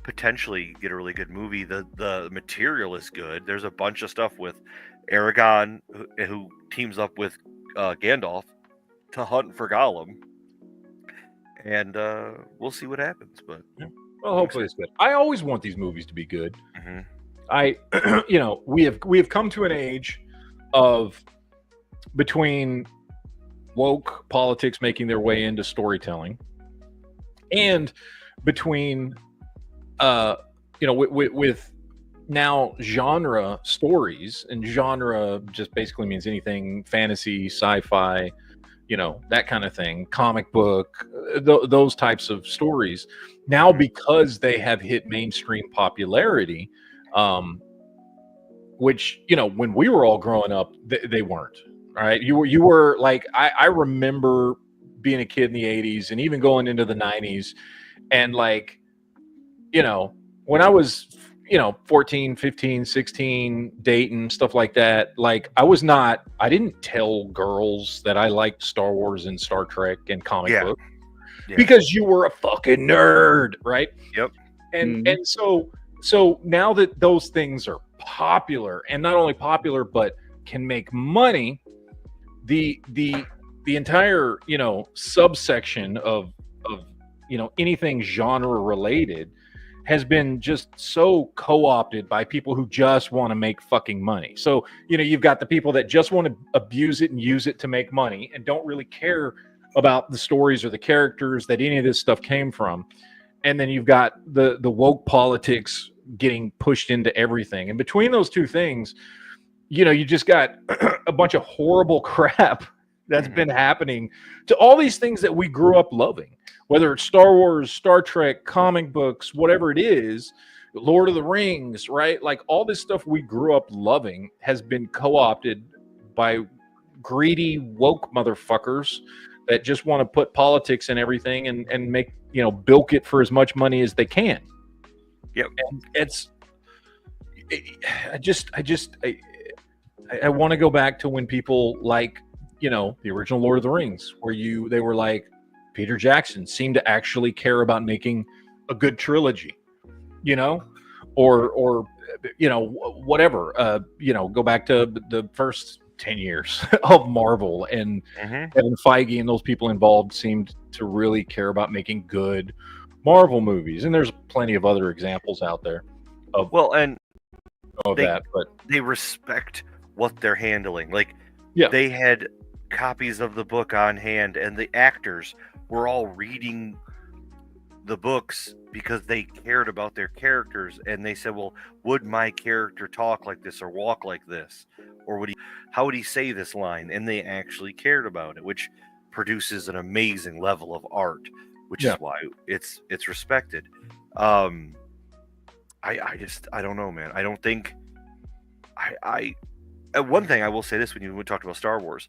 potentially get a really good movie. The material is good. There's a bunch of stuff with Aragorn who teams up with Gandalf to hunt for Gollum, and we'll see what happens. But well, hopefully it's good. I always want these movies to be good. Mm-hmm. We have come to an age of between woke politics making their way into storytelling, and between with now genre stories, and genre just basically means anything fantasy, sci-fi, that kind of thing, comic book, those types of stories. Now, because they have hit mainstream popularity, which, when we were all growing up, they weren't. All right. You were like, I remember being a kid in the 80s and even going into the 90s. And like, when I was, 14, 15, 16, dating, stuff like that, like I didn't tell girls that I liked Star Wars and Star Trek and comic book because you were a fucking nerd. Right. Yep. And so now that those things are popular, and not only popular, but can make money, the entire subsection of anything genre related has been just so co-opted by people who just want to make fucking money. So you've got the people that just want to abuse it and use it to make money and don't really care about the stories or the characters that any of this stuff came from. And then you've got the woke politics getting pushed into everything, and between those two things, you just got a bunch of horrible crap that's been happening to all these things that we grew up loving, whether it's Star Wars, Star Trek, comic books, whatever it is, Lord of the Rings, right? Like all this stuff we grew up loving has been co-opted by greedy woke motherfuckers that just want to put politics in everything and make, bilk it for as much money as they can. Yep. And I want to go back to when people like, the original Lord of the Rings, where they were like, Peter Jackson seemed to actually care about making a good trilogy, or whatever, go back to the first 10 years of Marvel, and Kevin Feige and those people involved seemed to really care about making good Marvel movies. And there's plenty of other examples out there of that, but they respect what they're handling. Like, they had copies of the book on hand, and the actors were all reading the books because they cared about their characters, and they said, well, would my character talk like this or walk like this, or how would he say this line? And they actually cared about it, which produces an amazing level of art, which is why it's respected. I don't know, man. I don't think one thing I will say this, when you talked about Star Wars,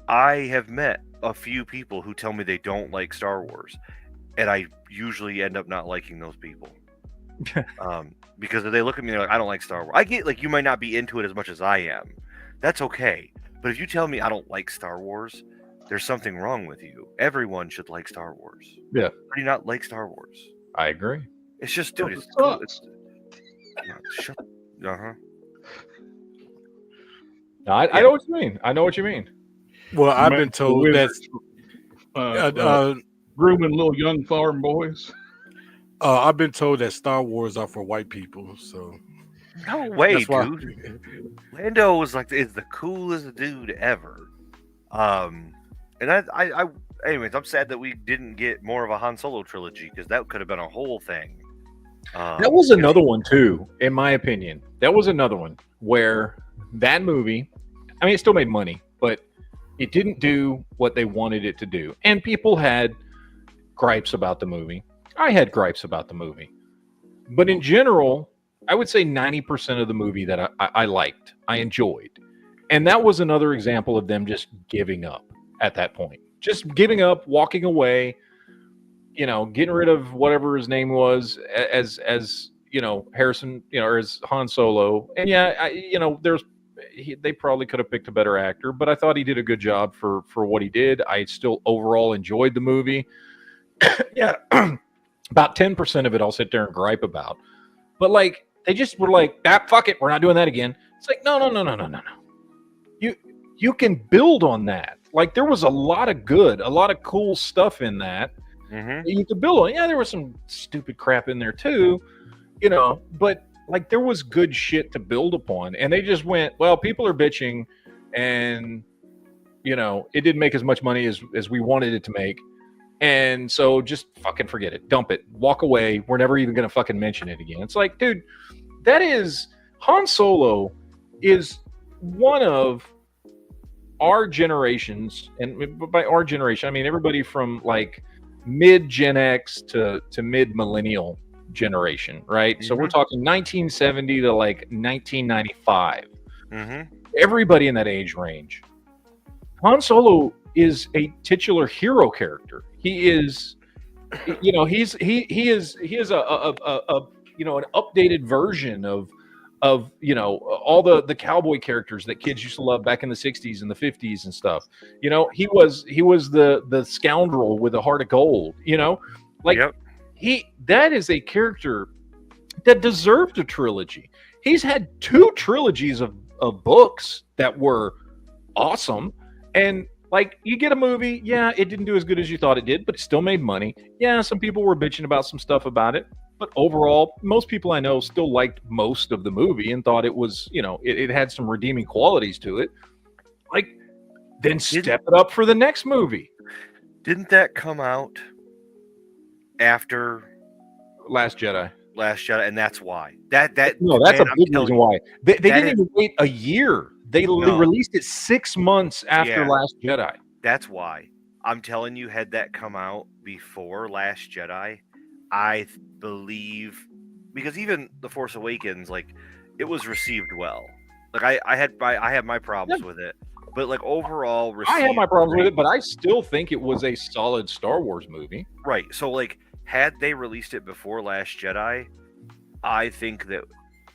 I have met a few people who tell me they don't like Star Wars, and I usually end up not liking those people. Because if they look at me, they're like, I don't like Star Wars. I get, like, you might not be into it as much as I am. That's okay. But if you tell me I don't like Star Wars, there's something wrong with you. Everyone should like Star Wars. Yeah. How do you not like Star Wars? I agree. It's just, dude, it's shut. I know what you mean. I know what you mean. Well, I've been told that grooming little young farm boys. I've been told that Star Wars are for white people. So no way, dude. Lando is the coolest dude ever. And anyways, I'm sad that we didn't get more of a Han Solo trilogy, because that could have been a whole thing. That was another one too, in my opinion. That was another one where that movie, I mean, it still made money, but it didn't do what they wanted it to do. And people had gripes about the movie. I had gripes about the movie. But in general, I would say 90% of the movie that I liked, I enjoyed. And that was another example of them just giving up at that point. Just giving up, walking away, getting rid of whatever his name was as Harrison, or as Han Solo. And they probably could have picked a better actor, but I thought he did a good job for what he did. I still overall enjoyed the movie. Yeah, about 10% of it I'll sit there and gripe about. But like, they just were like, fuck it, we're not doing that again. It's like, no. You can build on that. Like, there was a lot of cool stuff in that. That you could build on. Yeah, there was some stupid crap in there too, but like, there was good shit to build upon. And they just went, well, people are bitching, and it didn't make as much money as we wanted it to make. And so just fucking forget it. Dump it. Walk away. We're never even going to fucking mention it again. It's like, dude, Han Solo is one of our generations. And by our generation, I mean everybody from like mid Gen X to mid millennial generation, right? So we're talking 1970 to like 1995. Everybody in that age range. Han Solo is a titular hero character. He is, he is an updated version of all the cowboy characters that kids used to love back in the 60s and the 50s and stuff. He was the scoundrel with a heart of gold. That is a character that deserved a trilogy. He's had 2 trilogies of books that were awesome, and like, you get a movie, yeah, it didn't do as good as you thought it did, but it still made money. Yeah, some people were bitching about some stuff about it, but overall, most people I know still liked most of the movie and thought it was, it had some redeeming qualities to it. Like, then step it up for the next movie. Didn't that come out after Last Jedi? And that's why. That's a big reason why. They didn't even wait a year. They released it 6 months after Last Jedi. That's why. I'm telling you, had that come out before Last Jedi, I believe, because even The Force Awakens, like, it was received well. Like, I had my problems with it, but like, overall, I had my problems with it, but I still think it was a solid Star Wars movie. Right. So like, had they released it before Last Jedi, I think that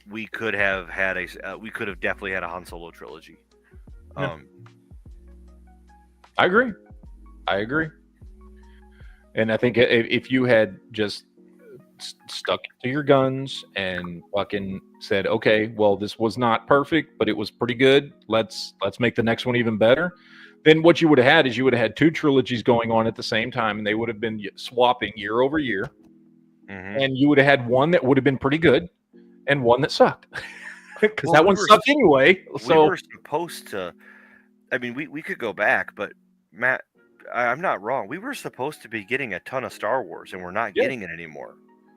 we could have definitely had a Han Solo trilogy. I agree. And I think if you had just stuck to your guns and fucking said, okay, well, this was not perfect, but it was pretty good. Let's make the next one even better. Then what you would have had is 2 trilogies going on at the same time, and they would have been swapping year over year. And you would have had one that would have been pretty good and one that sucked. Because that one sucked anyway. So we were supposed to. I mean, we could go back, but Matt, I'm not wrong. We were supposed to be getting a ton of Star Wars, and we're not Yeah. getting it anymore.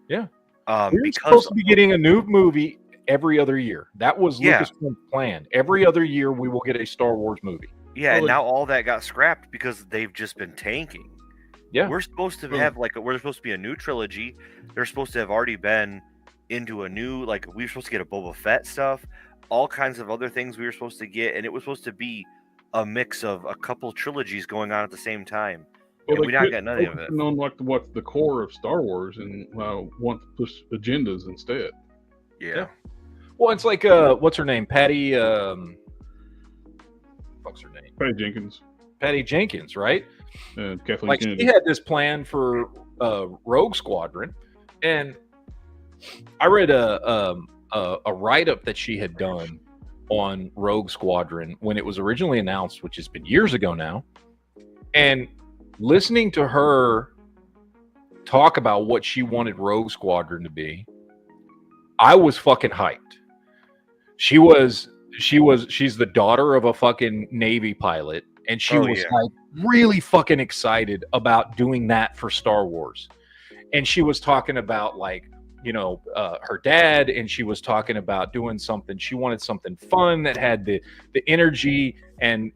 Yeah. We're Because supposed to be getting a new movie every other year. That was Yeah. Lucasfilm's plan. Every other year, we will get a Star Wars movie. yeah, and now all that got scrapped because they've just been tanking. Yeah. We're supposed to have we're supposed to be a new trilogy. They're supposed to have already been into a new we were supposed to get a Boba Fett stuff, all kinds of other things we were supposed to get, and it was supposed to be a mix of a couple trilogies going on at the same time. Well, and they we not quit got none of it. focusing on what's the core of Star Wars and want to push agendas instead. Yeah. Well, it's like what's her name? Patty what's her name? Patty Jenkins, Patty Jenkins, right? Kathleen Like Kennedy. she had this plan for Rogue Squadron, and I read a write-up that she had done on Rogue Squadron when it was originally announced, which has been years ago now. And listening to her talk about what she wanted Rogue Squadron to be, I was fucking hyped. She's the daughter of a fucking Navy pilot, and she was like really fucking excited about doing that for Star Wars. And she was talking about her dad, and she was talking about doing something. She wanted something fun that had the energy and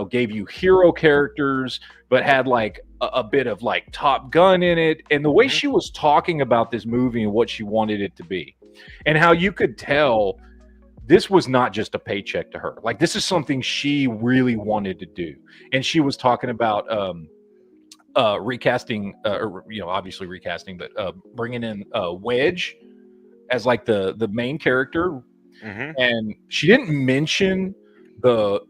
gave you hero characters, but had like a bit of like Top Gun in it. And the way she was talking about this movie and what she wanted it to be, and how you could tell this was not just a paycheck to her. Like, this is something she really wanted to do. And she was talking about recasting, obviously recasting, but bringing in Wedge as like the main character. And she didn't mention the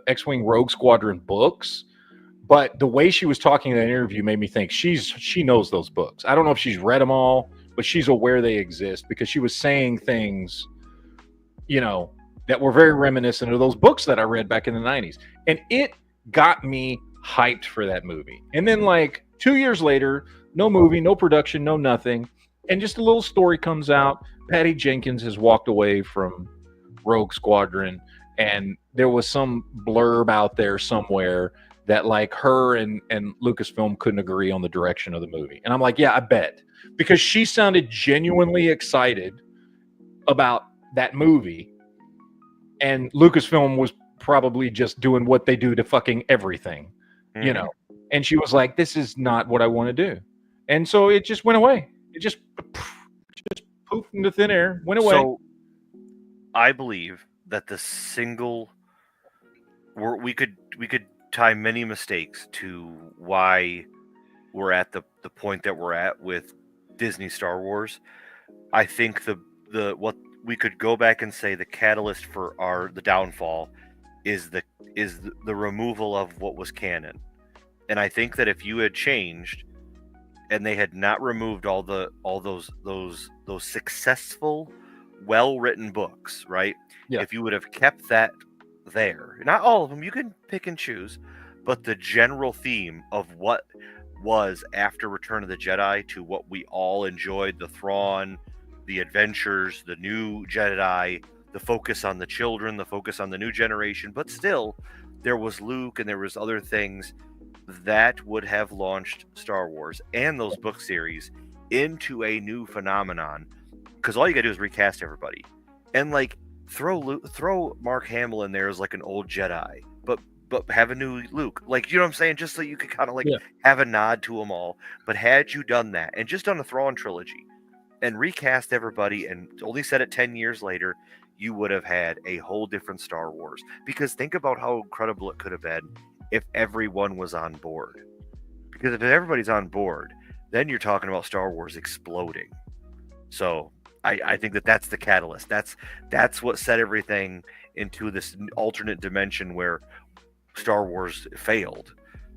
X-Wing Rogue Squadron books, but the way she was talking in that interview made me think she knows those books. I don't know if she's read them all, but she's aware they exist, because she was saying things, that were very reminiscent of those books that I read back in the 90s. And it got me hyped for that movie. And then 2 years later, no movie, no production, no nothing. And just a little story comes out. Patty Jenkins has walked away from Rogue Squadron, and there was some blurb out there somewhere that her and Lucasfilm couldn't agree on the direction of the movie. And I'm like, yeah, I bet. Because she sounded genuinely excited about that movie, and Lucasfilm was probably just doing what they do to fucking everything, and she was like, this is not what I want to do. And so it just went away. It just poofed into thin air, went away. So I believe that we could tie many mistakes to why we're at the point that we're at with Disney Star Wars. I think what we could go back and say the catalyst for the downfall is the removal of what was canon. And I think that if you had changed and they had not removed all those successful, well-written books, right? Yeah. If you would have kept that there, not all of them, you can pick and choose, but the general theme of what was after Return of the Jedi to what we all enjoyed, the Thrawn, the adventures, the new Jedi, the focus on the children, the focus on the new generation, but still there was Luke and there was other things that would have launched Star Wars and those book series into a new phenomenon, because all you gotta do is recast everybody and throw Mark Hamill in there as an old Jedi, but have a new Luke, you know what I'm saying, just so you could kind of have a nod to them all. But had you done that and just done a Thrawn trilogy and recast everybody and only said it 10 years later, you would have had a whole different Star Wars. Because think about how incredible it could have been if everyone was on board. Because if everybody's on board, then you're talking about Star Wars exploding. So I think that's the catalyst. That's what set everything into this alternate dimension where Star Wars failed.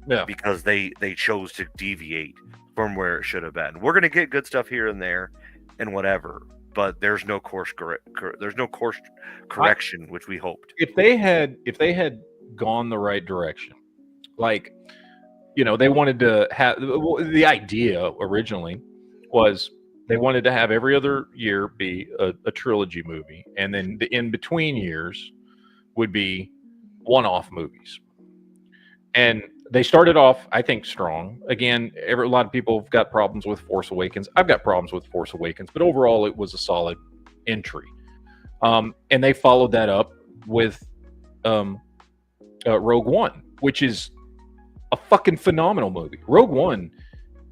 Yeah. Because they chose to deviate from where it should have been. We're going to get good stuff here and there and whatever, but there's no course correction, which we hoped. If they had gone the right direction, they wanted to have, the idea originally was they wanted to have every other year be a trilogy movie, and then the in between years would be one-off movies. And they started off, I think, strong. Again, a lot of people have got problems with Force Awakens. I've got problems with Force Awakens, but overall, it was a solid entry. And they followed that up with Rogue One, which is a fucking phenomenal movie. Rogue One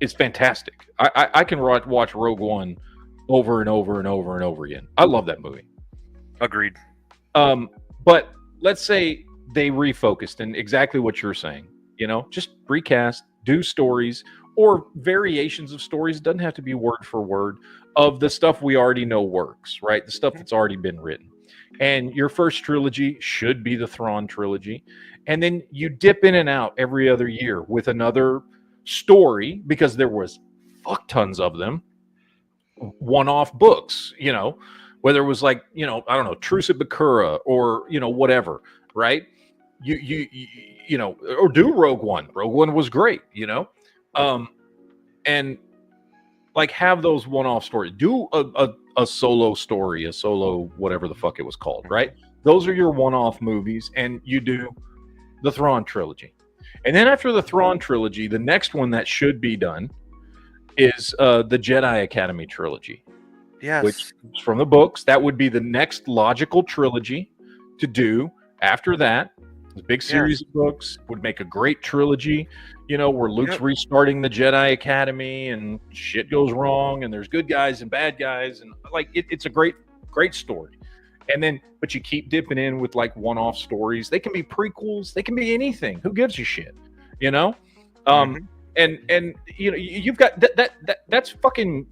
is fantastic. I can watch Rogue One over and over and over and over again. I love that movie. Agreed. But let's say they refocused and exactly what you're saying, just recast, do stories or variations of stories. It doesn't have to be word for word of the stuff we already know works, right? The stuff that's already been written. And your first trilogy should be the Thrawn trilogy. And then you dip in and out every other year with another story, because there was fuck tons of them, one-off books, whether it was like, I don't know, Truce at Bakura or, whatever, right? You or do Rogue One. Rogue One was great, and like have those one-off stories. Do a solo story, a solo whatever the fuck it was called, right? Those are your one-off movies, and you do the Thrawn trilogy. And then after the Thrawn trilogy, the next one that should be done is the Jedi Academy trilogy. Yes. Which is from the books. That would be the next logical trilogy to do after that. The big series of books would make a great trilogy, where Luke's restarting the Jedi Academy and shit goes wrong and there's good guys and bad guys. And like, it's a great story. And then, but you keep dipping in with like one-off stories. They can be prequels. They can be anything. Who gives a shit, And you've got that's fucking,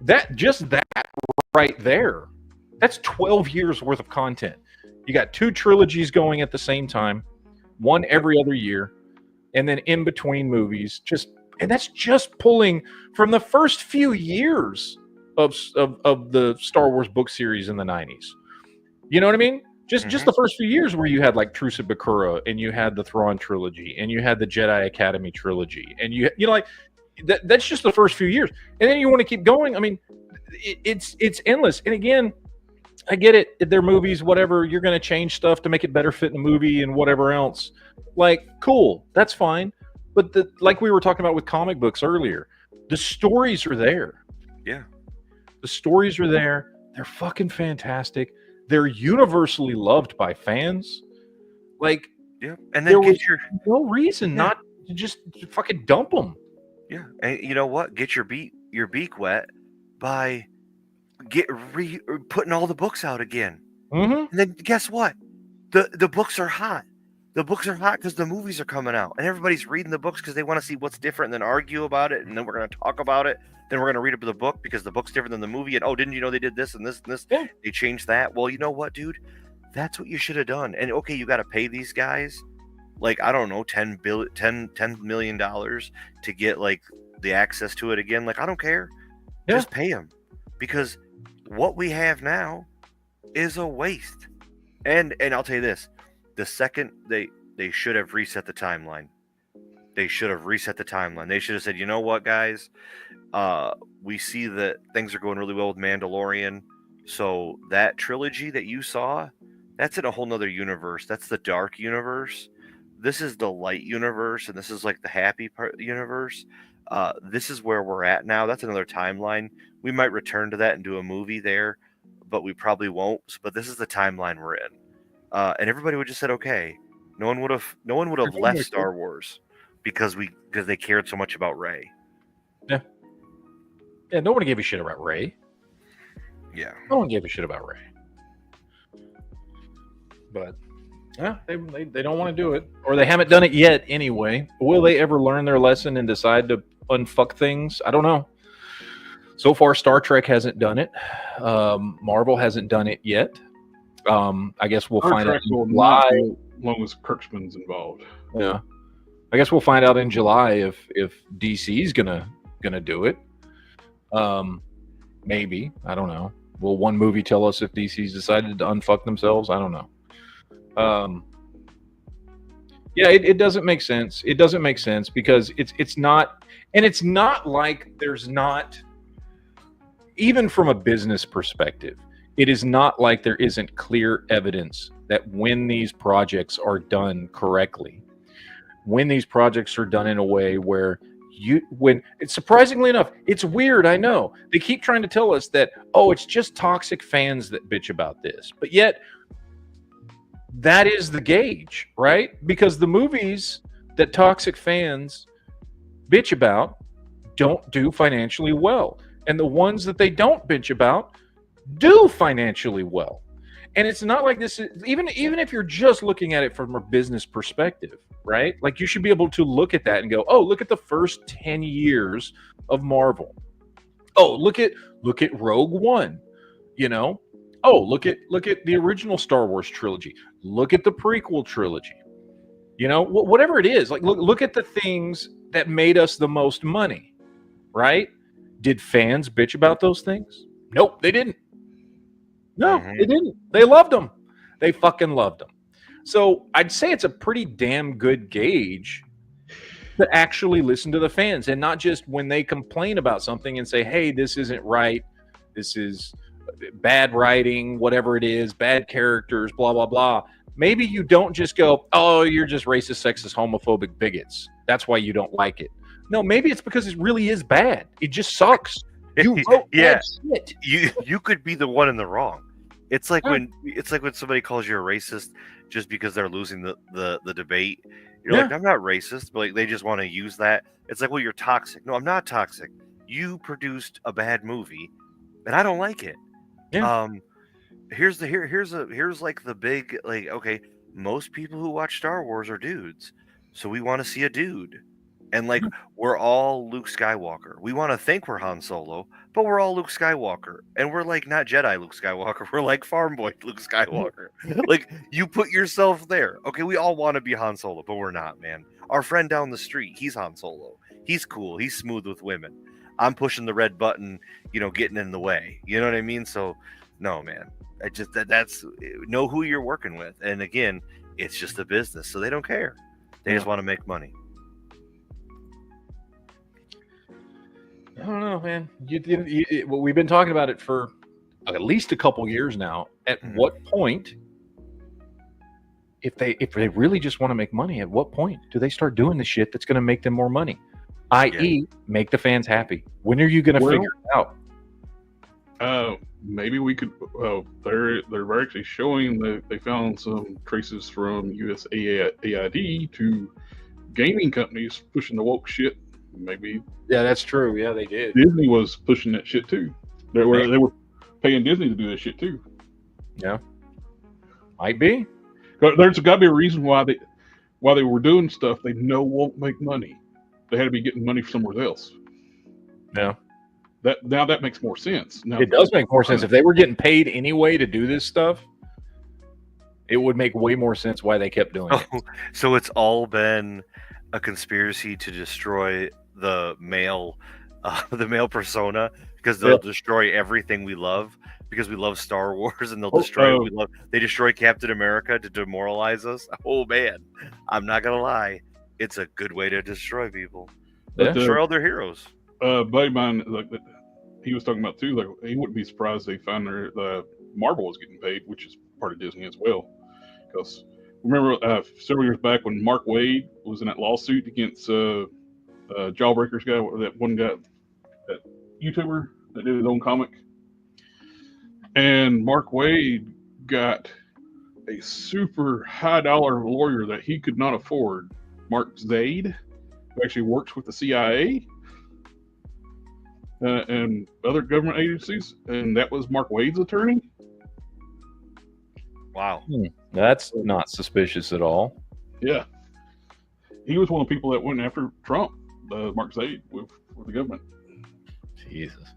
that right there. That's 12 years worth of content. You got 2 trilogies going at the same time, one every other year, and then in between movies. And that's just pulling from the first few years of the Star Wars book series in the 90s. You know what I mean? Just the first few years where you had like Truce at Bakura, and you had the Thrawn trilogy, and you had the Jedi Academy trilogy, and that's just the first few years. And then you want to keep going. I mean, it's endless. And again, I get it. They're movies, whatever. You're going to change stuff to make it better fit in the movie and whatever else. Like, cool. That's fine. But like we were talking about with comic books earlier, the stories are there. Yeah. The stories are there. They're fucking fantastic. They're universally loved by fans. Like, yeah. And then there was no reason not to just fucking dump them. Yeah. And you know what? Get your beak wet by putting all the books out again. And then guess what? The books are hot. The books are hot because the movies are coming out, and everybody's reading the books because they want to see what's different, and then argue about it, and then we're going to talk about it. Then we're going to read up the book because the book's different than the movie. And didn't you know they did this and this and this? Yeah. They changed that. Well, you know what, dude? That's what you should have done. And okay, you got to pay these guys, like, I don't know, $10 million to get like the access to it again. Like, I don't care. Yeah. Just pay them, because what we have now is a waste. And I'll tell you this: the second they should have reset the timeline. They should have reset the timeline. They should have said, you know what, guys? We see that things are going really well with Mandalorian. So that trilogy that you saw, that's in a whole nother universe. That's the dark universe. This is the light universe, and this is like the happy part of the universe. This is where we're at now. That's another timeline. We might return to that and do a movie there, but we probably won't. But this is the timeline we're in. And everybody would just said, okay. No one would have left Star Wars because they cared so much about Rey. Yeah. Yeah, no one gave a shit about Rey. Yeah. No one gave a shit about Rey. But yeah, they don't want to do it. Or they haven't done it yet anyway. Will they ever learn their lesson and decide to unfuck things? I don't know. So far, Star Trek hasn't done it. Marvel hasn't done it yet. I guess we'll find out in July. As long as Kirkman's involved. Yeah. I guess we'll find out in July if DC's gonna do it. Maybe. I don't know. Will one movie tell us if DC's decided to unfuck themselves? I don't know. Yeah, it doesn't make sense. It doesn't make sense because it's not, and it's not like there's not, even from a business perspective, it is not like there isn't clear evidence that when these projects are done correctly, when these projects are done in a way where when it's surprisingly enough, it's weird. I know they keep trying to tell us that, oh, it's just toxic fans that bitch about this, but yet that is the gauge, right? Because the movies that toxic fans bitch about don't do financially well, and the ones that they don't bitch about do financially well. And it's not like this is, even if you're just looking at it from a business perspective, right? Like, you should be able to look at that and go, oh, look at the first 10 years of Marvel. Oh, look at Rogue One, you know? Oh, look at the original Star Wars trilogy. Look at the prequel trilogy. You know, whatever it is, like look at the things that made us the most money, right? Did fans bitch about those things? Nope, they didn't. No, they didn't. They loved them. They fucking loved them. So I'd say it's a pretty damn good gauge to actually listen to the fans, and not just when they complain about something and say, hey, this isn't right. This is bad writing, whatever it is, bad characters, blah, blah, blah. Maybe you don't just go, oh, you're just racist, sexist, homophobic bigots. That's why you don't like it. No, maybe it's because it really is bad. It just sucks. You wrote bad shit. You could be the one in the wrong. It's like when somebody calls you a racist just because they're losing the debate. You're like, I'm not racist, but like they just want to use that. It's like, well, you're toxic. No, I'm not toxic. You produced a bad movie, and I don't like it. Yeah. Here's like the big, like, okay, most people who watch Star Wars are dudes, so we want to see a dude. And like, we're all Luke Skywalker. We want to think we're Han Solo, but we're all Luke Skywalker. And we're like not Jedi Luke Skywalker. We're like farm boy Luke Skywalker. Like, you put yourself there. Okay, we all want to be Han Solo, but we're not, man. Our friend down the street, he's Han Solo. He's cool. He's smooth with women. I'm pushing the red button, getting in the way. You know what I mean? So, no, man. I just that's know who you're working with. And again, it's just a business, so they don't care. They just want to make money. I don't know, man. We've been talking about it for at least a couple years now. At what point, if they really just want to make money, at what point do they start doing the shit that's going to make them more money? I.e., make the fans happy. When are you going to figure it out? Maybe we could. They're actually showing that they found some traces from USAID to gaming companies pushing the woke shit. Maybe. Yeah, that's true. Yeah, they did. Disney was pushing that shit too. They were paying Disney to do that shit too. Yeah, might be. There's got to be a reason why they were doing stuff they know won't make money. They had to be getting money from somewhere else. Yeah. That makes more sense. Now, it does make more sense. If they were getting paid anyway to do this stuff, it would make way more sense why they kept doing it. So it's all been a conspiracy to destroy the male persona, because they'll destroy everything we love because we love Star Wars, and they'll destroy what we love. They destroy Captain America to demoralize us. Oh man, I'm not gonna lie, it's a good way to destroy people. Destroy all their heroes. Buddy of mine, he was talking about too. Like, he wouldn't be surprised they found the Marvel was getting paid, which is part of Disney as well. Because remember several years back when Mark Waid was in that lawsuit against Jawbreaker's guy, that one guy, that YouTuber that did his own comic, and Mark Waid got a super high dollar lawyer that he could not afford, Mark Zaid, who actually works with the CIA and other government agencies, and that was Mark Waid's attorney. Wow. That's not suspicious at all. Yeah. He was one of the people that went after Trump, Mark Zaid, with the government. Jesus.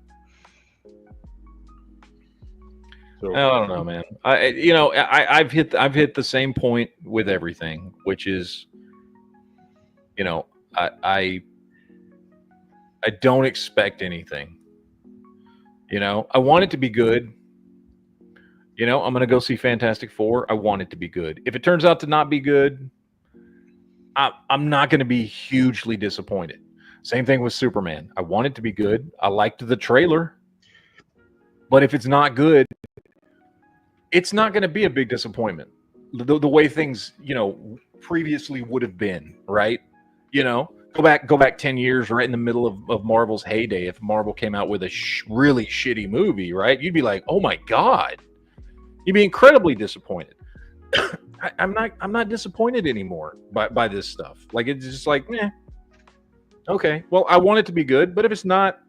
So, I don't know, man. I've hit the same point with everything, which is, I don't expect anything. I want it to be good. I'm going to go see Fantastic Four. I want it to be good. If it turns out to not be good, I'm not going to be hugely disappointed. Same thing with Superman. I want it to be good. I liked the trailer. But if it's not good, it's not going to be a big disappointment. the way things, previously would have been, right? Go back 10 years, right in the middle of Marvel's heyday. If Marvel came out with a really shitty movie, right, you'd be like, oh my God, you'd be incredibly disappointed. I'm not disappointed anymore by this stuff. Like, it's just like, okay, well, I want it to be good, but if it's not,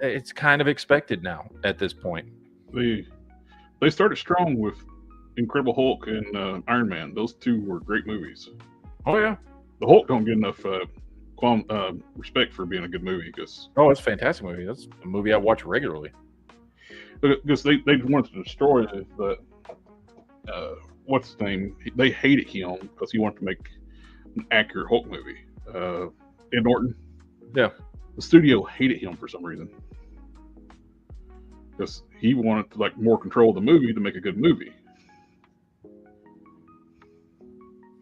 it's kind of expected now at this point. They started strong with Incredible Hulk and Iron Man. Those two were great movies. Oh yeah, the Hulk don't get enough respect for being a good movie because it's a fantastic movie. That's a movie I watch regularly. Because they wanted to destroy it, but what's his name? They hated him because he wanted to make an accurate Hulk movie. Ed Norton. Yeah. The studio hated him for some reason because he wanted to more control of the movie to make a good movie,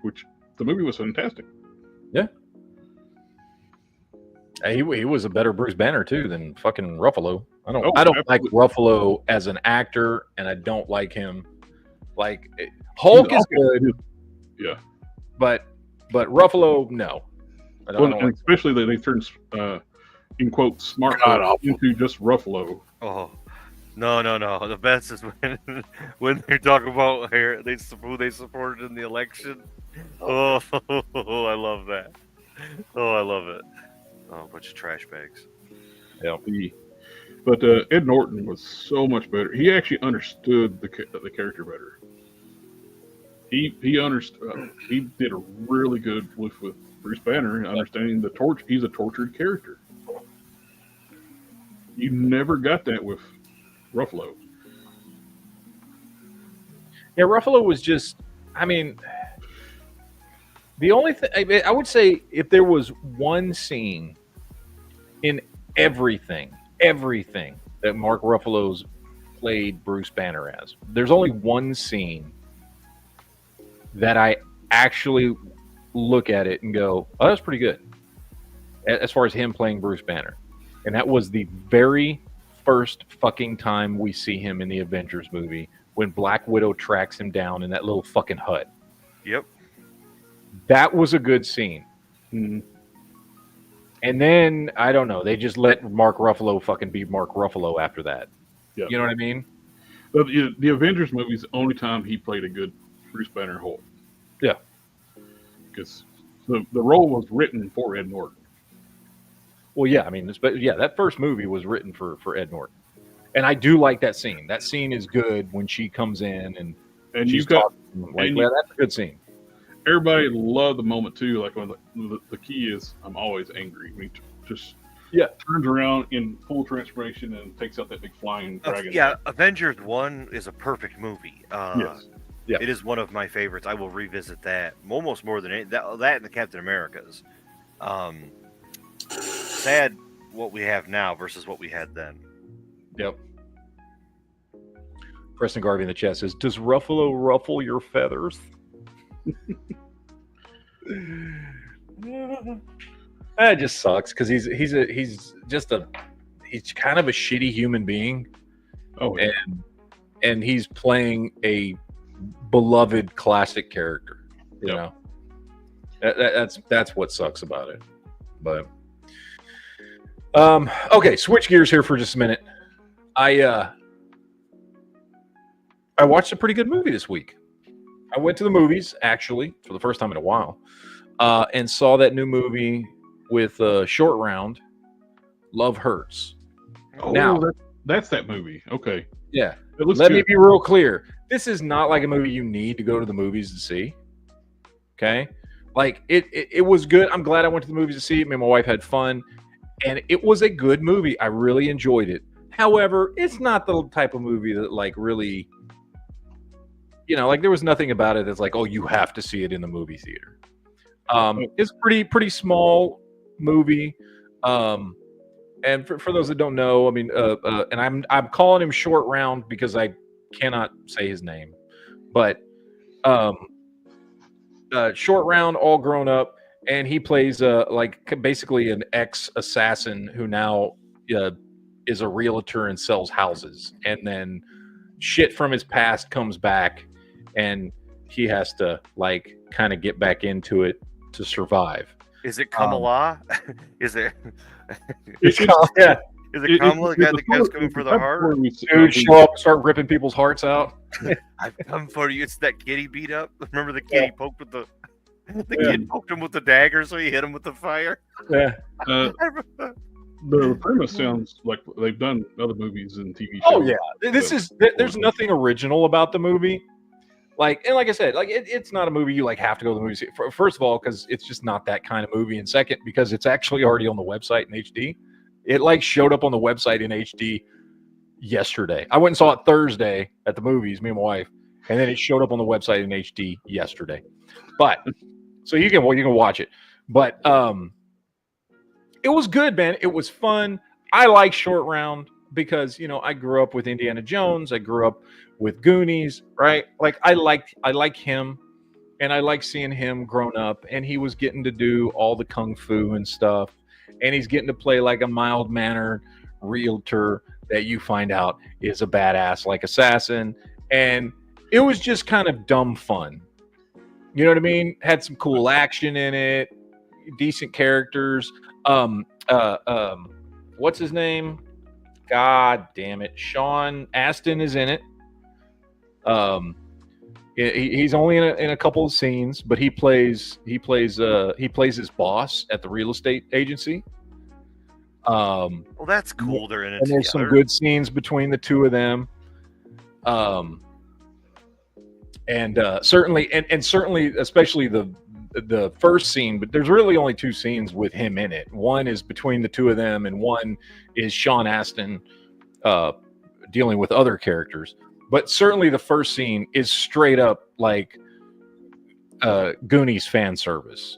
which the movie was fantastic. Yeah. He was a better Bruce Banner too than fucking Ruffalo. I don't like Ruffalo as an actor, and I don't like him. Like, Hulk is good. Yeah. But Ruffalo, no. And especially they turned in quotes smart into just Ruffalo. Oh. No. The best is when they talk about who they supported in the election. Oh, I love that. Oh, I love it. Oh, a bunch of trash bags. Yeah. But Ed Norton was so much better. He actually understood the character better. He understood. He did a really good with Bruce Banner and understanding the torch. He's a tortured character. You never got that with Ruffalo. Yeah, Ruffalo was just. I mean, the only thing I would say, if there was one scene in everything that Mark Ruffalo's played Bruce Banner as, there's only one scene that I actually look at it and go, oh, that's pretty good, as far as him playing Bruce Banner. And that was the very first fucking time we see him in the Avengers movie, when Black Widow tracks him down in that little fucking hut. Yep. That was a good scene. Mm-hmm. And then, I don't know, they just let Mark Ruffalo fucking be Mark Ruffalo after that. Yep. You know what I mean? But the Avengers movie is the only time he played a good Bruce Banner Hulk. Yeah. Because the role was written for Ed Norton. Well, yeah, I mean, that first movie was written for Ed Norton. And I do like that scene. That scene is good when she comes in and she's talking. That's a good scene. Everybody loved the moment too. Like when the key is, I'm always angry. I mean, just turns around in full transformation and takes out that big flying dragon. Yeah, Avengers 1 is a perfect movie. Yes. Yeah. It is one of my favorites. I will revisit that almost more than that and the Captain Americas. Sad what we have now versus what we had then. Yep. Preston Garvey in the chat says, "Does Ruffalo ruffle your feathers?" That just sucks because he's kind of a shitty human being. Oh, yeah. And he's playing a beloved classic character. You know, that's what sucks about it. But okay, switch gears here for just a minute. I watched a pretty good movie this week. I went to the movies, actually, for the first time in a while, and saw that new movie with Short Round, Love Hurts. Oh, now, that's that movie. Okay. Yeah. Let me be real clear. This is not like a movie you need to go to the movies to see. Okay? Like, it was good. I'm glad I went to the movies to see it. Me and my wife had fun. And it was a good movie. I really enjoyed it. However, it's not the type of movie that, like, really... You know, like, there was nothing about it that's like, oh, you have to see it in the movie theater. It's pretty small movie. And for those that don't know, I mean, and I'm calling him Short Round because I cannot say his name, but Short Round, all grown up, and he plays like basically an ex-assassin who now is a realtor and sells houses, and then shit from his past comes back, and he has to like kind of get back into it to survive. Is it Kamala? Is it? It's Yeah, Is it Kamala, the guy that's coming for the heart? dude, show up, start ripping people's hearts out. I've come for you. It's that kid he beat up. Remember the kid he poked with the kid poked him with the dagger, so he hit him with the fire. Yeah. The premise sounds like they've done other movies and TV shows. Oh yeah, there's nothing original about the movie. Like I said, like it's not a movie you like have to go to the movie. First of all, because it's just not that kind of movie, and second, because it's actually already on the website in HD. It like showed up on the website in HD yesterday. I went and saw it Thursday at the movies, me and my wife, and then it showed up on the website in HD yesterday. But so you can watch it. But it was good, man. It was fun. I like Short Round because I grew up with Indiana Jones. I grew up with Goonies, right? Like I like him, and I like seeing him grown up, and he was getting to do all the kung fu and stuff, and he's getting to play like a mild-mannered realtor that you find out is a badass like assassin, and it was just kind of dumb fun. You know what I mean? Had some cool action in it, decent characters. What's his name? God damn it, Sean Astin is in it. He's only in a couple of scenes, but he plays his boss at the real estate agency. Well, that's cool. They're in it and there's together. some good scenes between the two of them. Certainly, especially the first scene, but there's really only two scenes with him in it. One is between the two of them, and one is Sean Astin dealing with other characters. But certainly the first scene is straight up like Goonies fan service,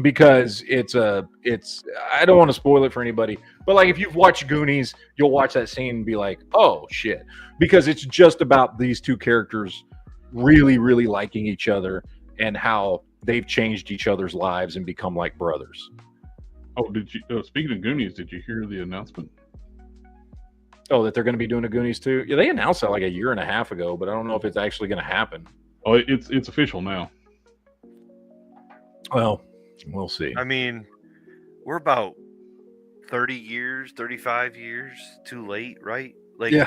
because it's I don't want to spoil it for anybody, but like if you've watched Goonies, you'll watch that scene and be like, oh shit, because it's just about these two characters really, really liking each other and how they've changed each other's lives and become like brothers. Oh, did you? Speaking of Goonies, did you hear the announcement? Oh, that they're going to be doing a Goonies too? Yeah, they announced that like a year and a half ago, but I don't know if it's actually going to happen. Oh, it's official now. Well, we'll see. I mean, we're about 30 years, 35 years too late, right? Like, yeah.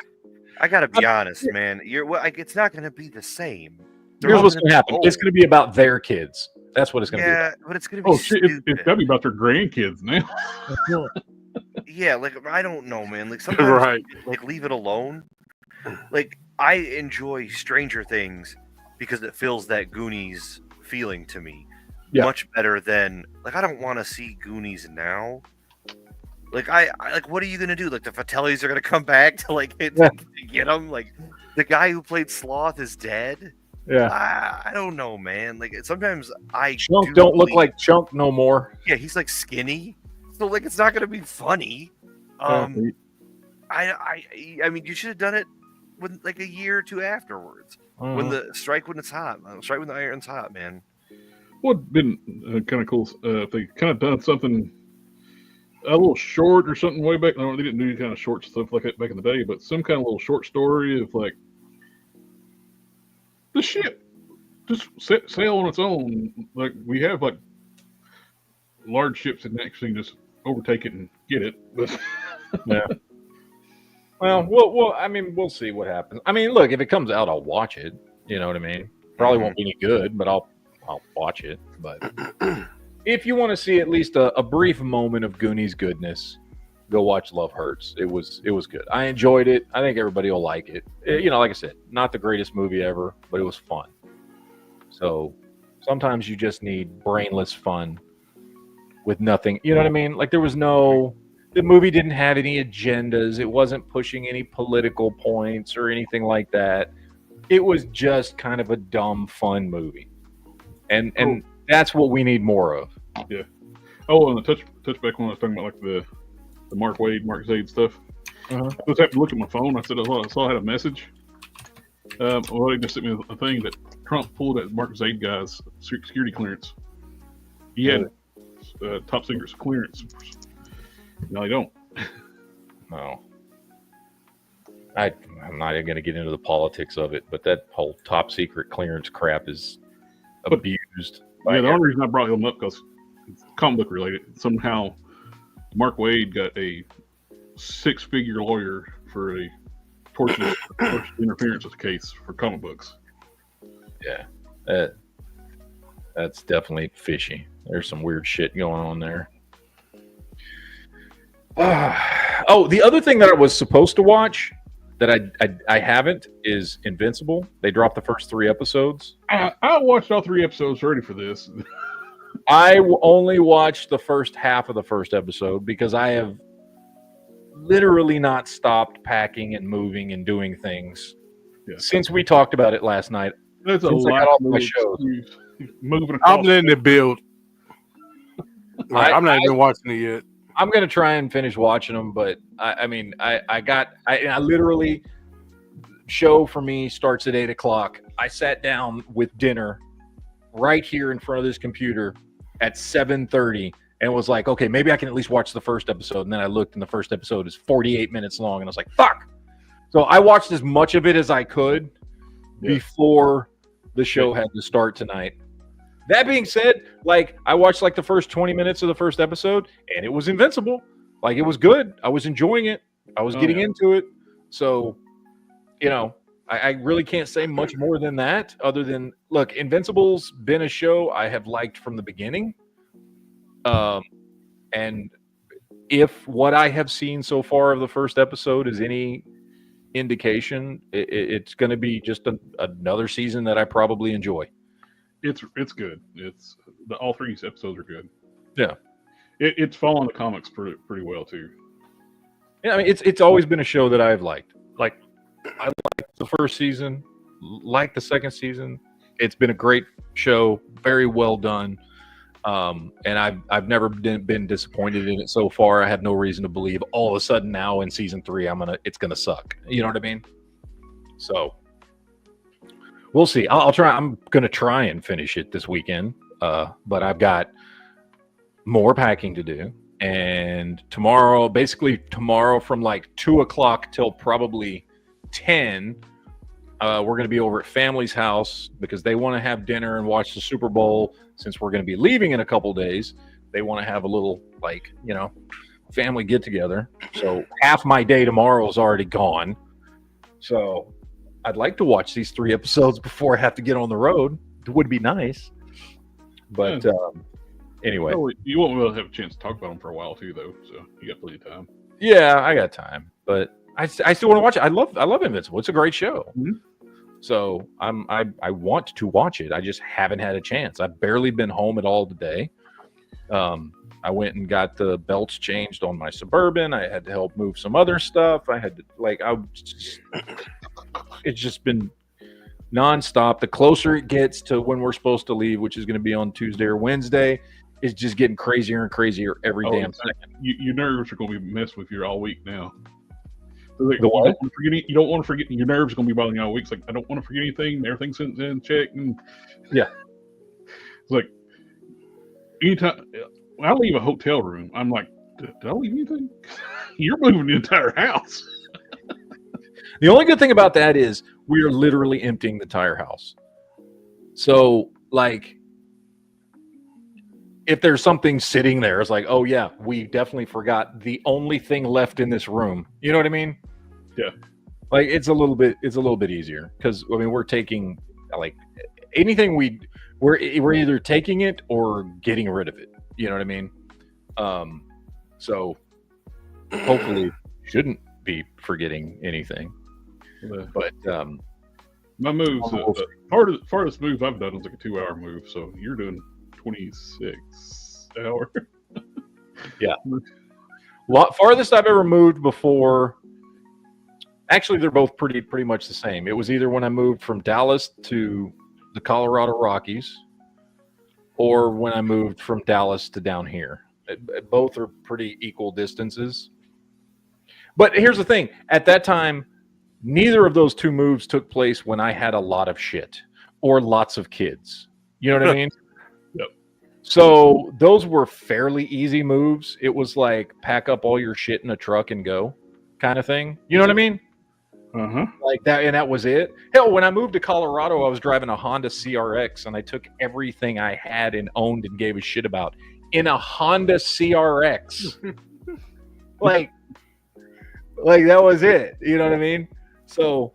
I got to be honest, man. It's not going to be the same. Here's what's going to happen. It's going to be about their kids. That's what it's going to be about. Yeah, but it's going to be stupid. It's got to be about their grandkids now. Yeah, like, I don't know, man. Like, sometimes, Right. like, leave it alone. Like, I enjoy Stranger Things because it feels that Goonies feeling to me much better than, like, I don't want to see Goonies now. Like, I like, what are you going to do? Like, the Fratellis are going to come back to, like, to get them? Like, the guy who played Sloth is dead? Yeah. I don't know, man. Like, sometimes Chunk don't look like Chunk no more. Yeah, he's, like, skinny. So, like, it's not going to be funny. I mean, you should have done it with like a year or two afterwards, when the when it's hot, strike when the iron's hot, man. What'd been kind of cool if they kind of done something a little short or something way back. No, they didn't do kind of short stuff like that back in the day, but some kind of little short story of like the ship just sail on its own. Like we have like large ships that actually just overtake it and get it. But yeah. Well, I mean, we'll see what happens. I mean, look, if it comes out, I'll watch it. You know what I mean? Probably won't be any good, but I'll watch it. But if you want to see at least a brief moment of Goonies goodness, go watch Love Hurts. It was good. I enjoyed it. I think everybody will like it. Like I said, not the greatest movie ever, but it was fun. So sometimes you just need brainless fun with nothing. You know what I mean? Like the movie didn't have any agendas. It wasn't pushing any political points or anything like that. It was just kind of a dumb, fun movie. And that's what we need more of. Yeah. Oh, and the touch back when I was talking about like the Mark Wade, Mark Zaid stuff. I just happened to look at my phone. I said, I saw I had a message. Well, they just sent me a thing that Trump pulled at Mark Zaid guy's security clearance. He had top secret clearance. No, they don't. No. I'm not even going to get into the politics of it, but that whole top secret clearance crap is But- abused. Yeah, the only reason I brought him up because it's comic book related. Somehow, Mark Waid got a 6-figure lawyer for a tortious interference with the case for comic books. Yeah, that's definitely fishy. There's some weird shit going on there. Oh, the other thing that I was supposed to watch that I haven't is Invincible. They dropped the first 3 episodes. I watched all 3 episodes ready for this. I only watched the first half of the first episode because I have literally not stopped packing and moving and doing things since we talked about it last night. That's a Since I lot got off of my shows. moving across. I'm letting it build. Right, I'm not even watching it yet. I'm gonna try and finish watching them, but I literally, show for me starts at 8:00. I sat down with dinner right here in front of this computer at 7:30 and was like, okay, maybe I can at least watch the first episode. And then I looked, and the first episode is 48 minutes long, and I was like, fuck. So I watched as much of it as I could before the show had to start tonight. That being said, like, I watched like the first 20 minutes of the first episode, and it was Invincible. Like, it was good. I was enjoying it. I was getting into it. So, you know, I really can't say much more than that, other than, look, Invincible's been a show I have liked from the beginning. And if what I have seen so far of the first episode is any indication, it's going to be just another season that I probably enjoy. It's good. All 3 episodes are good. Yeah, it's following the comics pretty well too. Yeah, I mean, it's always been a show that I've liked. Like, I liked the first season, liked the second season. It's been a great show, very well done, and I've never been disappointed in it so far. I have no reason to believe all of a sudden now in season 3 it's gonna suck. You know what I mean? So we'll see. I'll try. I'm gonna try and finish it this weekend, but I've got more packing to do. And tomorrow from like 2:00 till probably 10, we're going to be over at family's house because they want to have dinner and watch the Super Bowl. Since we're going to be leaving in a couple days, they want to have a little, like, you know, family get together. So half my day tomorrow is already gone. So I'd like to watch these 3 episodes before I have to get on the road. It would be nice. But anyway. Oh, you won't really have a chance to talk about them for a while too, though. So you got plenty of time. Yeah, I got time, but I still want to watch it. I love Invincible. It's a great show. Mm-hmm. So I want to watch it. I just haven't had a chance. I've barely been home at all today. I went and got the belts changed on my Suburban. I had to help move some other stuff. It's just been nonstop. The closer it gets to when we're supposed to leave, which is going to be on Tuesday or Wednesday, it's just getting crazier and crazier every damn second. Your nerves are going to be messing with you all week now. Like, The what? You don't want to forget. Your nerves are going to be bothering you all week. It's like, I don't want to forget anything. Everything's in check. And yeah, it's like anytime when I leave a hotel room, I'm like, did I leave anything? You're moving the entire house. The only good thing about that is we are literally emptying the entire house. So, like, if there's something sitting there, it's like, oh yeah, we definitely forgot the only thing left in this room. You know what I mean? Yeah. Like, it's a little bit easier because I mean we're taking, like, anything we're either taking it or getting rid of it. You know what I mean? So hopefully shouldn't be forgetting anything. But my moves, farthest move I've done was like a 2-hour move. So you're doing 26 hours. Yeah. Farthest I've ever moved before. Actually, they're both pretty much the same. It was either when I moved from Dallas to the Colorado Rockies, or when I moved from Dallas to down here. Both are pretty equal distances. But here's the thing: at that time, neither of those 2 moves took place when I had a lot of shit or lots of kids. You know what I mean? Yep. So those were fairly easy moves. It was like pack up all your shit in a truck and go kind of thing. You know what I mean? Like that, and that was it. Hell, when I moved to Colorado, I was driving a Honda CRX, and I took everything I had and owned and gave a shit about in a Honda CRX. like that was it. You know what I mean? So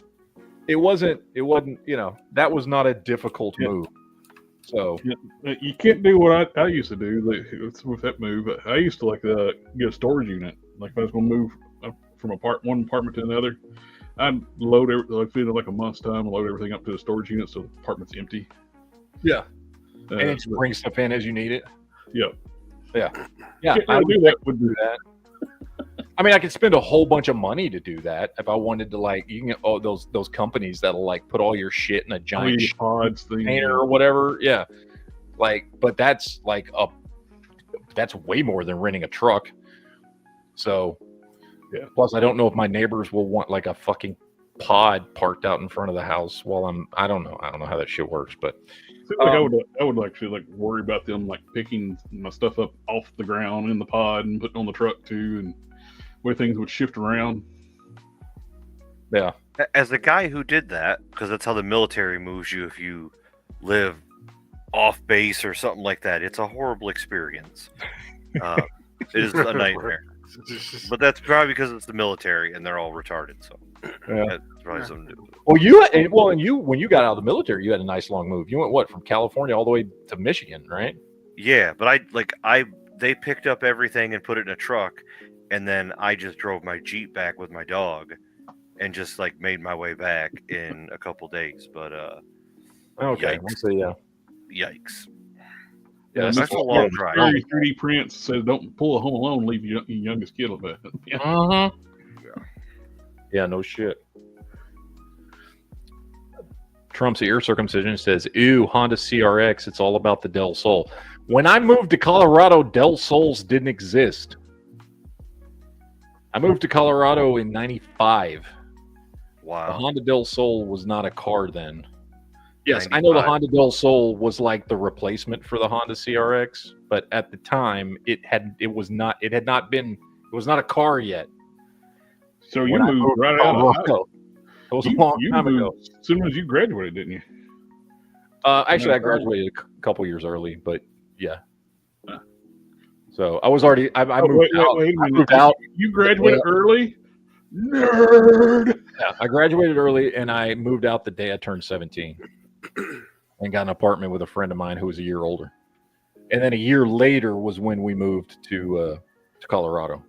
it wasn't. That was not a difficult move. So you can't do what I used to do with that move. I used to get a storage unit. Like if I was going to move from one apartment to another, I'd load like a month's time, load everything up to the storage unit so the apartment's empty. Yeah, and just bring stuff in as you need it. Yeah. I would do that. I mean, I could spend a whole bunch of money to do that if I wanted to. Like, you can get those companies that'll like put all your shit in a giant pods container or whatever. Yeah, but that's that's way more than renting a truck. So, yeah. Plus, I don't know if my neighbors will want like a fucking pod parked out in front of the house while I don't know how that shit works, but. I would actually worry about them picking my stuff up off the ground in the pod and putting on the truck too, and where things would shift around. Yeah. As a guy who did that, because that's how the military moves you if you live off base or something like that, it's a horrible experience. It is a nightmare. But that's probably because it's the military and they're all retarded. So that's probably something to do with it. When you got out of the military, you had a nice long move. You went from California all the way to Michigan, right? Yeah, but they picked up everything and put it in a truck, and then I just drove my Jeep back with my dog, and just made my way back in a couple days. But okay, yikes. So Yikes. Yeah, that's a long drive. 3D prints says don't pull a Home Alone, leave your youngest kid with it. Yeah, no shit. Trump's ear circumcision says, ew, Honda CRX, it's all about the Del Sol. When I moved to Colorado, Del Sols didn't exist. I moved to Colorado in 95. Wow. The Honda Del Sol was not a car then. Yes, 95. I know the Honda Del Sol was like the replacement for the Honda CRX, but at the time it was not a car yet. So you moved right out of Colorado. It was a long time ago. As soon as you graduated, didn't you? Actually, I graduated a couple years early, but yeah. So I was already. I moved out. Wait a minute. I moved out. You graduated early? Nerd. Yeah, I graduated early, and I moved out the day I turned 17, and got an apartment with a friend of mine who was a year older. And then a year later was when we moved to Colorado.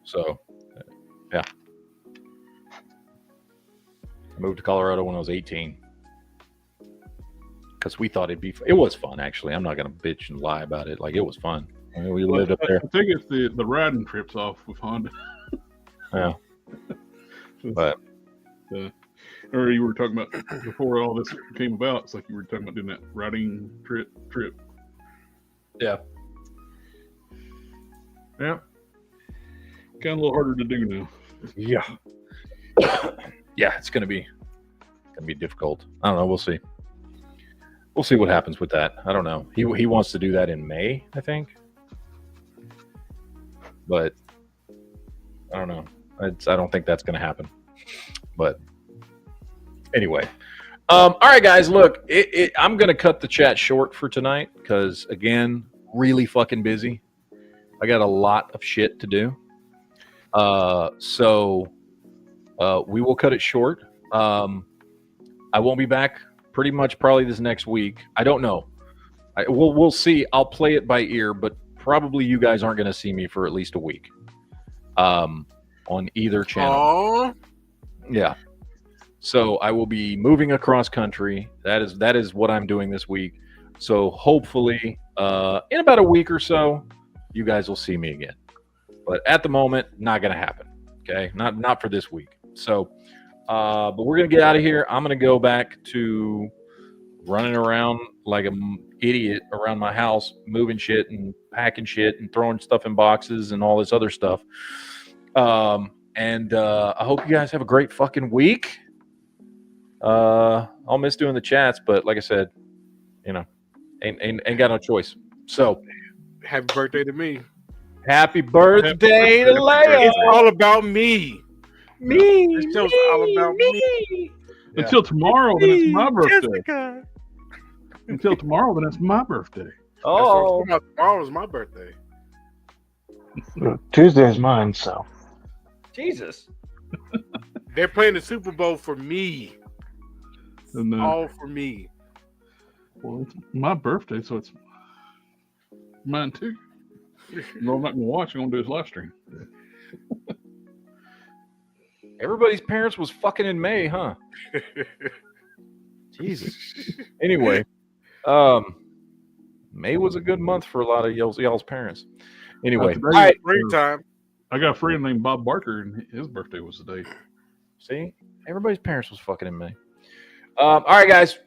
So, yeah. I moved to Colorado when I was 18 because we thought it was fun, actually. I'm not going to bitch and lie about it. It was fun. I mean, we lived up there. I think it's the riding trips off with Honda. Yeah. But. Or you were talking about before all this came about, it's like you were talking about doing that riding trip. Yeah. Yeah. Kind of a little harder to do now. Yeah. Yeah, it's gonna be difficult. I don't know. We'll see. We'll see what happens with that. I don't know. He wants to do that in May, I think. But I don't know. I don't think that's gonna happen. But anyway. All right, guys. Look, I'm gonna cut the chat short for tonight because again, really fucking busy. I got a lot of shit to do. So we will cut it short. I won't be back pretty much probably this next week. I don't know. We'll see. I'll play it by ear, but probably you guys aren't going to see me for at least a week on either channel. Aww. Yeah. So I will be moving across country. That is what I'm doing this week. So hopefully in about a week or so, you guys will see me again. But at the moment, not going to happen. Okay, not for this week. So, but we're gonna get out of here. I'm gonna go back to running around like an idiot around my house, moving shit and packing shit and throwing stuff in boxes and all this other stuff. And I hope you guys have a great fucking week. I'll miss doing the chats, but like I said, ain't got no choice. So, Happy birthday to me. Happy birthday to Leia. It's all about me. This show's all about me. Yeah. Until tomorrow, then it's my birthday. Jessica. Until tomorrow, then it's my birthday. Oh, Tomorrow is my birthday. Tuesday is mine, so. Jesus. They're playing the Super Bowl for me. And All for me. well, it's my birthday, so it's mine too. No, I'm not gonna watch. I'm gonna do his live stream. Everybody's parents was fucking in May, huh? Jesus. Anyway, May was a good month for a lot of y'all's parents. Anyway, Today, all right. Springtime. I got a friend named Bob Barker, and his birthday was today. See, everybody's parents was fucking in May. All right, guys.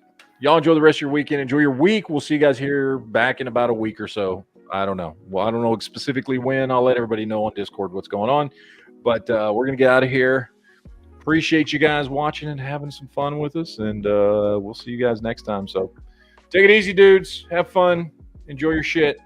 Y'all enjoy the rest of your weekend. Enjoy your week. We'll see you guys here back in about a week or so. I don't know. Well, I don't know specifically when. I'll let everybody know on Discord what's going on. But we're going to get out of here. Appreciate you guys watching and having some fun with us. And we'll see you guys next time. So take it easy, dudes. Have fun. Enjoy your shit.